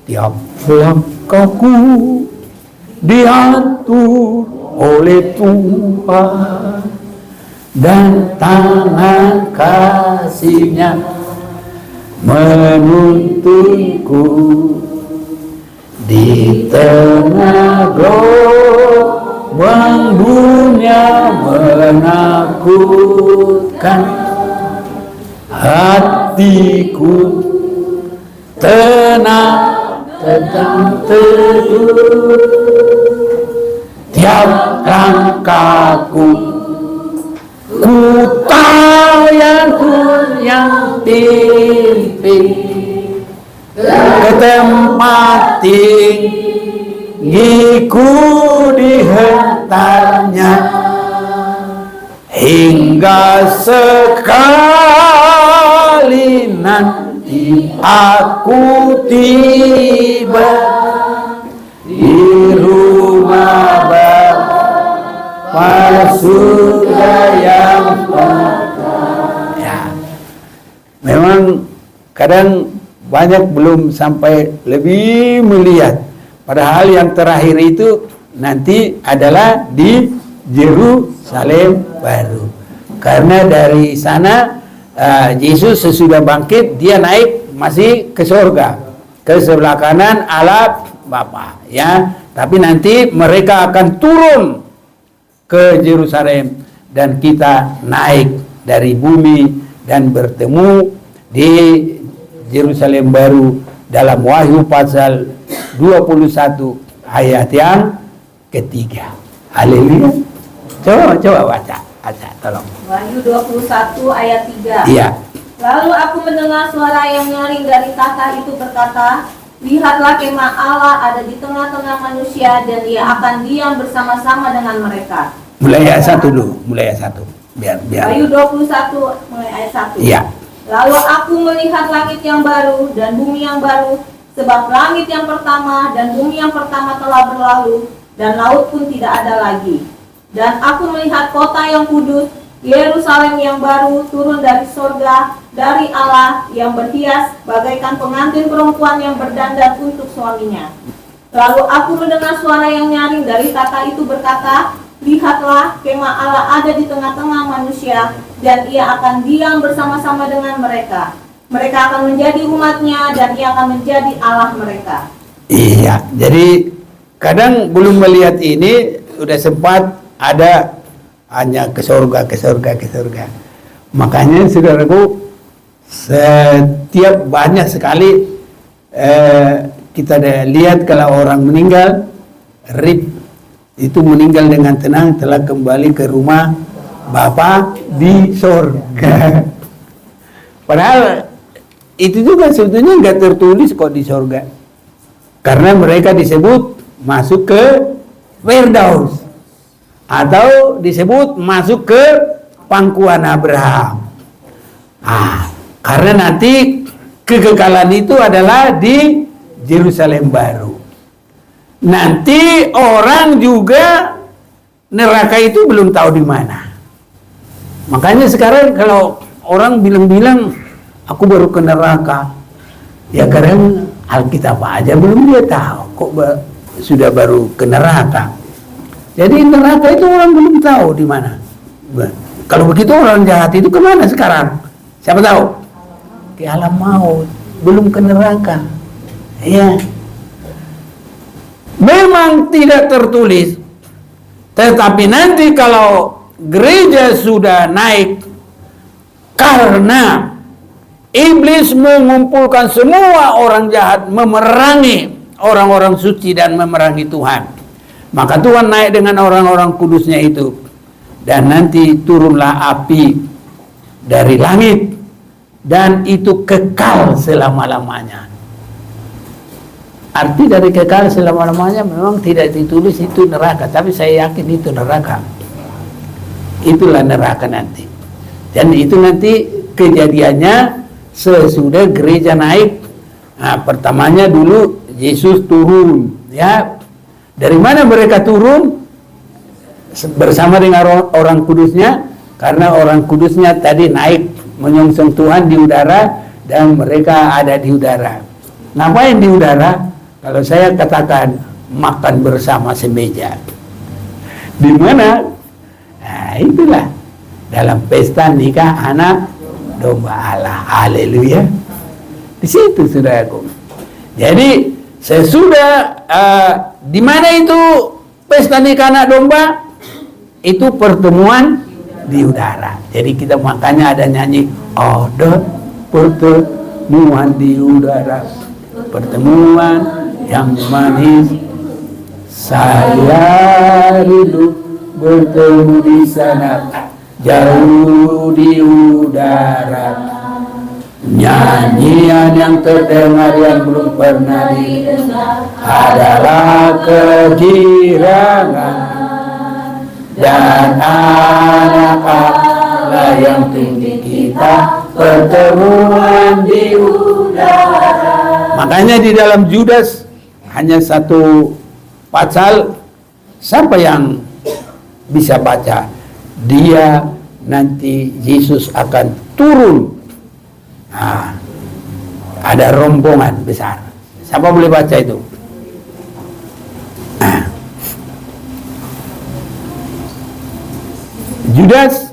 A: tiap langkahku diatur oleh Tuhan, dan tangan kasih-Nya menuntunku di tengah gelombang dunia menakutkan, hatiku tenang tetap teduh, tiap langkahku ku tahu yang pimpin ke tempat tinggiku dihentarnya, hingga sekali nanti aku tiba di rumah Bapa surga yang ya. Memang kadang banyak belum sampai lebih melihat, padahal yang terakhir itu nanti adalah di Yerusalem baru, karena dari sana Yesus sesudah bangkit dia naik masih ke surga, ke sebelah kanan Allah Bapa, ya. Tapi nanti mereka akan turun ke Yerusalem dan kita naik dari bumi dan bertemu di Yerusalem baru dalam Wahyu pasal 21 ayat yang ketiga. Haleluya. Coba baca, tolong.
C: Wahyu 21 ayat 3.
A: Iya.
C: Lalu aku mendengar suara yang nyaring dari tahta itu berkata, lihatlah kemah Allah ada di tengah-tengah manusia dan ia akan diam bersama-sama dengan mereka.
A: Mulai ayat 1 dulu, mulai ayat 1. Biar.
C: Wahyu 21 mulai ayat 1.
A: Iya.
C: Lalu aku melihat langit yang baru dan bumi yang baru, sebab langit yang pertama dan bumi yang pertama telah berlalu, dan laut pun tidak ada lagi. Dan aku melihat kota yang kudus, Yerusalem yang baru, turun dari surga, dari Allah, yang berhias bagaikan pengantin perempuan yang berdandan untuk suaminya. Lalu aku mendengar suara yang nyaring dari tahta itu berkata, lihatlah kemah Allah ada di tengah-tengah manusia, dan ia akan diam bersama-sama dengan mereka. Mereka akan menjadi umatnya, dan ia akan menjadi Allah mereka.
A: Iya, jadi kadang belum melihat ini, udah sempat ada hanya ke surga. Makanya saudaraku, setiap banyak sekali kita lihat kalau orang meninggal, itu meninggal dengan tenang telah kembali ke rumah Bapa di surga. Padahal itu juga sebetulnya nggak tertulis kok di surga, karena mereka disebut masuk ke Firdaus atau disebut masuk ke pangkuan Abraham. Karena nanti kekekalan itu adalah di Yerusalem baru. Nanti orang juga neraka itu belum tahu di mana. Makanya sekarang kalau orang bilang aku baru ke neraka, ya karena Alkitab aja belum dia tahu kok sudah baru ke neraka. Jadi neraka itu orang belum tahu di mana. Kalau begitu orang jahat itu kemana sekarang? Siapa tahu? Ke alam maut, belum ke neraka. Ya. Memang tidak tertulis, tetapi nanti kalau gereja sudah naik, karena iblis mengumpulkan semua orang jahat memerangi orang-orang suci dan memerangi Tuhan, maka Tuhan naik dengan orang-orang kudusnya itu, dan nanti turunlah api dari langit, dan itu kekal selama-lamanya. Arti dari kekal selama-lamanya memang tidak ditulis itu neraka, tapi saya yakin itu neraka. Itulah neraka nanti. Dan itu nanti kejadiannya sesudah gereja naik. Pertamanya dulu Yesus turun, ya. Dari mana mereka turun? Bersama dengan orang kudusnya, karena orang kudusnya tadi naik menyongsong Tuhan di udara, dan mereka ada di udara. Ngapain di udara? Kalau saya katakan makan bersama semeja. Di mana? Nah, itulah dalam pesta nikah anak domba Allah. Haleluya. Di situ saudaraku. Jadi sesudah di mana itu pesta nikah anak domba? Itu pertemuan di udara. Jadi kita makanya ada nyanyi, ada pertemuan di udara, pertemuan yang manis, saya rindu bertemu di sana, jauh di udara. Nyanyian yang terdengar yang belum pernah didengar adalah kegirangan, dan anak Allah yang tinggi kita pertemuan di udara. Makanya di dalam Yudas hanya satu pasal, siapa yang bisa baca? Dia nanti Yesus akan turun. Ada rombongan besar. Siapa boleh baca itu? Yudas,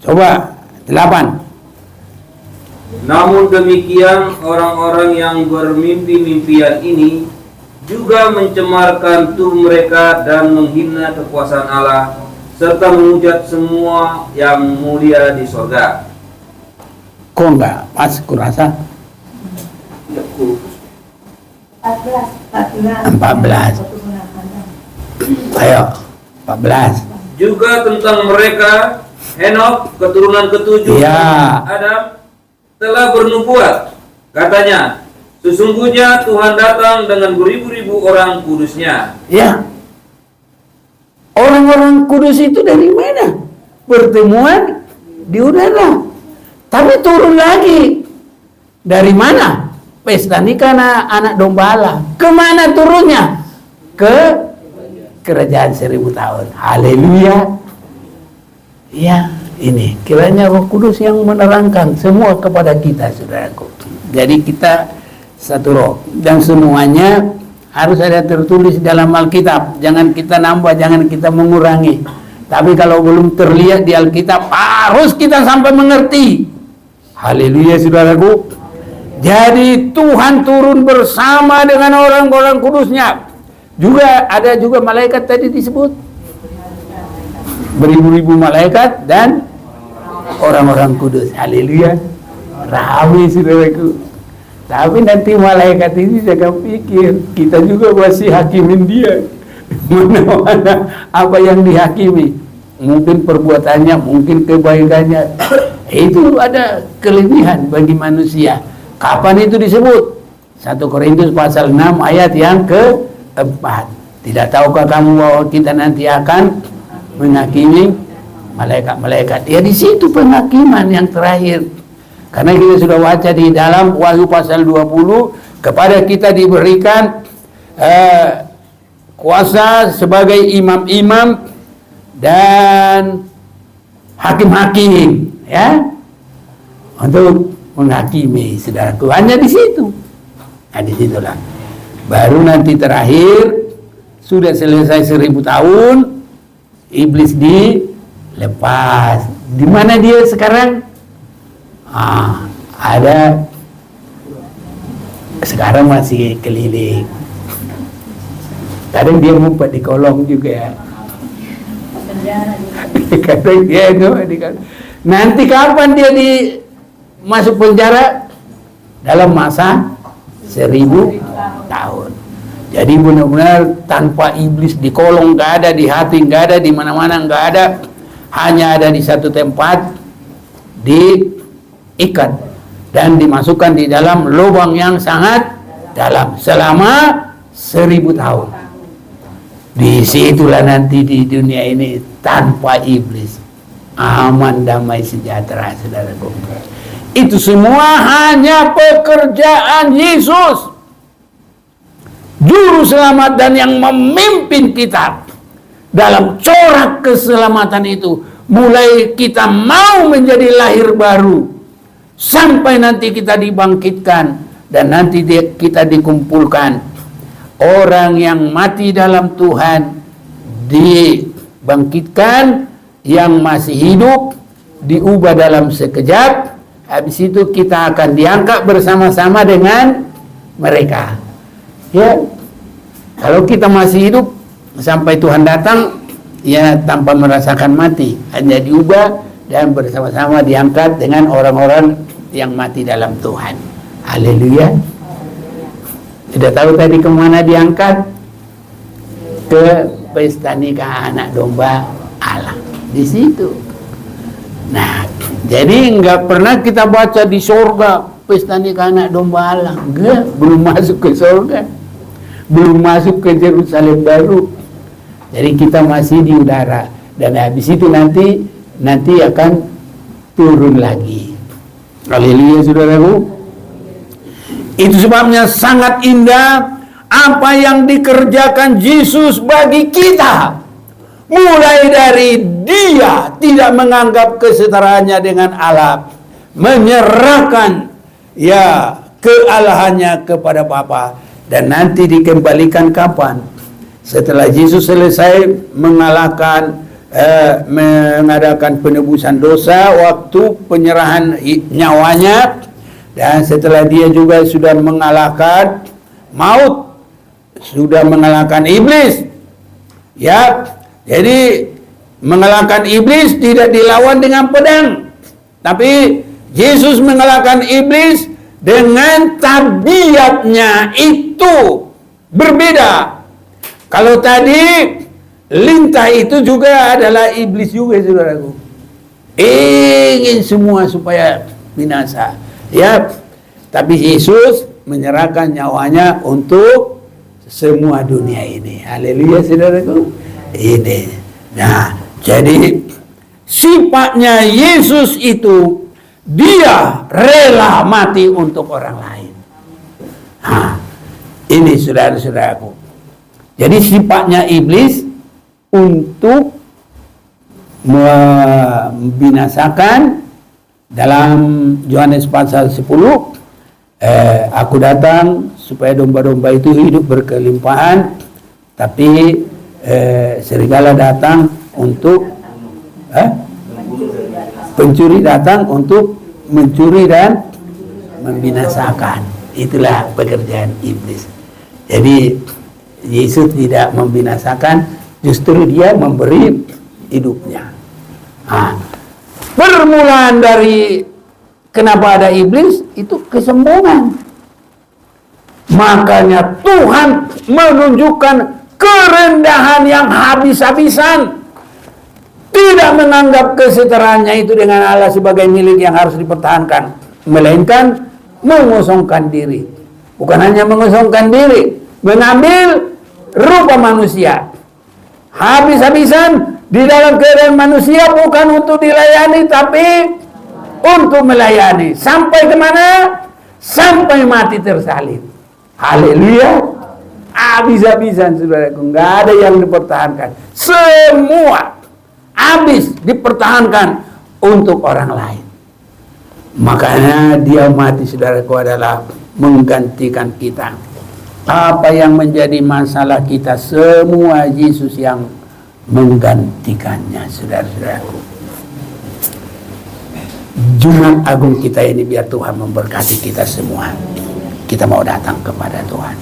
A: coba 8.
B: Namun demikian orang-orang yang bermimpi-mimpian ini juga mencemarkan tubuh mereka dan menghina kekuasaan Allah, serta menghujat semua yang mulia di sorga.
A: Kok enggak pas kurasa? 14. Ayo, 14.
B: Juga tentang mereka, Henok, keturunan ketujuh
A: Ya.
B: Adam, telah bernubuat. Katanya, sesungguhnya Tuhan datang dengan beribu-ribu orang kudusnya.
A: Ya. Orang-orang kudus itu dari mana? Pertemuan di udara. Tapi turun lagi. Dari mana? Pesta nikah anak domba Allah. Kemana turunnya? Ke kerajaan 1000 tahun. Haleluya. Ya, ini kiranya Roh Kudus yang menerangkan semua kepada kita, saudaraku. Jadi kita satu roh dan semuanya harus ada tertulis dalam Alkitab. Jangan kita nambah, jangan kita mengurangi. Tapi kalau belum terlihat di Alkitab, harus kita sampai mengerti. Haleluya, saudaraku. Jadi Tuhan turun bersama dengan orang-orang kudusnya. Juga ada juga malaikat tadi disebut. Beribu-ribu malaikat dan orang-orang kudus. Haleluya. Ramai, saudaraku. Tapi nanti malaikat ini jangan pikir kita juga masih hakimin dia. Mana-mana apa yang dihakimi. Mungkin perbuatannya, mungkin kebaikannya. Itu ada kelebihan bagi manusia. Kapan itu disebut? 1 Korintus pasal 6 ayat yang ke-4. Tidak tahukah kamu bahwa kita nanti akan menghakimi malaikat-malaikat? Ya di situ penghakiman yang terakhir. Karena kita sudah baca di dalam Wahyu pasal 20, kepada kita diberikan kuasa sebagai imam-imam dan hakim-hakim, ya, untuk menghakimi, saudaraku. Hanya di situ. Nah, di situlah. Baru nanti terakhir sudah selesai 1000 tahun, iblis dilepas. Di mana dia sekarang? Ada sekarang masih keliling. Kadang dia ngumpet di kolong juga. Kadang dia ngumpet di kolong. Nanti kapan dia masuk penjara? Dalam masa 1000 tahun. Jadi benar-benar tanpa iblis di kolong, nggak ada di hati, nggak ada di mana-mana, nggak ada, hanya ada di satu tempat, diikat dan dimasukkan di dalam lubang yang sangat dalam selama 1000 tahun. Disitulah nanti di dunia ini tanpa iblis, aman, damai, sejahtera, saudaraku. Itu semua hanya pekerjaan Yesus, juru selamat dan yang memimpin kita dalam corak keselamatan itu. Mulai kita mau menjadi lahir baru, sampai nanti kita dibangkitkan dan nanti kita dikumpulkan. Orang yang mati dalam Tuhan dibangkitkan, yang masih hidup diubah dalam sekejap. Habis itu kita akan diangkat bersama-sama dengan mereka. Ya, kalau kita masih hidup sampai Tuhan datang, ya tanpa merasakan mati, hanya diubah dan bersama-sama diangkat dengan orang-orang yang mati dalam Tuhan. Haleluya. Sudah tahu tadi kemana diangkat? Ke pesta nikah anak domba Allah. Di situ. Nah, jadi nggak pernah kita baca di surga pesta nikah anak domba Allah. Enggak, belum masuk ke surga, belum masuk ke Yerusalem baru. Jadi kita masih di udara, dan habis itu nanti akan turun lagi. Haleluya, saudaraku. Itu sebabnya sangat indah apa yang dikerjakan Yesus bagi kita. Mulai dari dia tidak menganggap kesetaraannya dengan Allah, menyerahkan ya kealahannya kepada Bapa, dan nanti dikembalikan kapan? Setelah Yesus selesai mengadakan penebusan dosa waktu penyerahan nyawanya, dan setelah dia juga sudah mengalahkan maut, sudah mengalahkan iblis, ya. Jadi mengalahkan iblis tidak dilawan dengan pedang, tapi Yesus mengalahkan iblis dengan tabiatnya itu berbeda. Kalau tadi lintah itu juga adalah iblis juga, saudaraku. Ingin semua supaya binasa. Ya, tapi Yesus menyerahkan nyawanya untuk semua dunia ini. Haleluya, saudaraku. Ini. Nah, jadi sifatnya Yesus itu dia rela mati untuk orang lain. Nah, ini saudara-saudaraku. Jadi sifatnya iblis untuk membinasakan. Dalam Yohanes pasal 10, aku datang supaya domba-domba itu hidup berkelimpahan, tapi serigala datang untuk pencuri datang untuk mencuri dan membinasakan. Itulah pekerjaan iblis. Jadi Yesus tidak membinasakan, justru dia memberi hidupnya. Permulaan dari kenapa ada iblis itu kesombongan. Makanya Tuhan menunjukkan kerendahan yang habis-habisan. Tidak menganggap kesetaraannya itu dengan Allah sebagai milik yang harus dipertahankan, melainkan mengosongkan diri. Bukan hanya mengosongkan diri, mengambil rupa manusia. Habis-habisan di dalam keadaan manusia, bukan untuk dilayani tapi untuk melayani. Sampai kemana? Sampai mati tersalib. Haleluya. Habis-habisan, saudaraku. Nggak ada yang dipertahankan. Semua habis dipertahankan untuk orang lain. Makanya dia mati, saudaraku, adalah menggantikan kita. Apa yang menjadi masalah kita semua, Yesus yang menggantikannya, saudara-saudaraku. Jumat Agung kita ini biar Tuhan memberkati kita semua. Kita mau datang kepada Tuhan.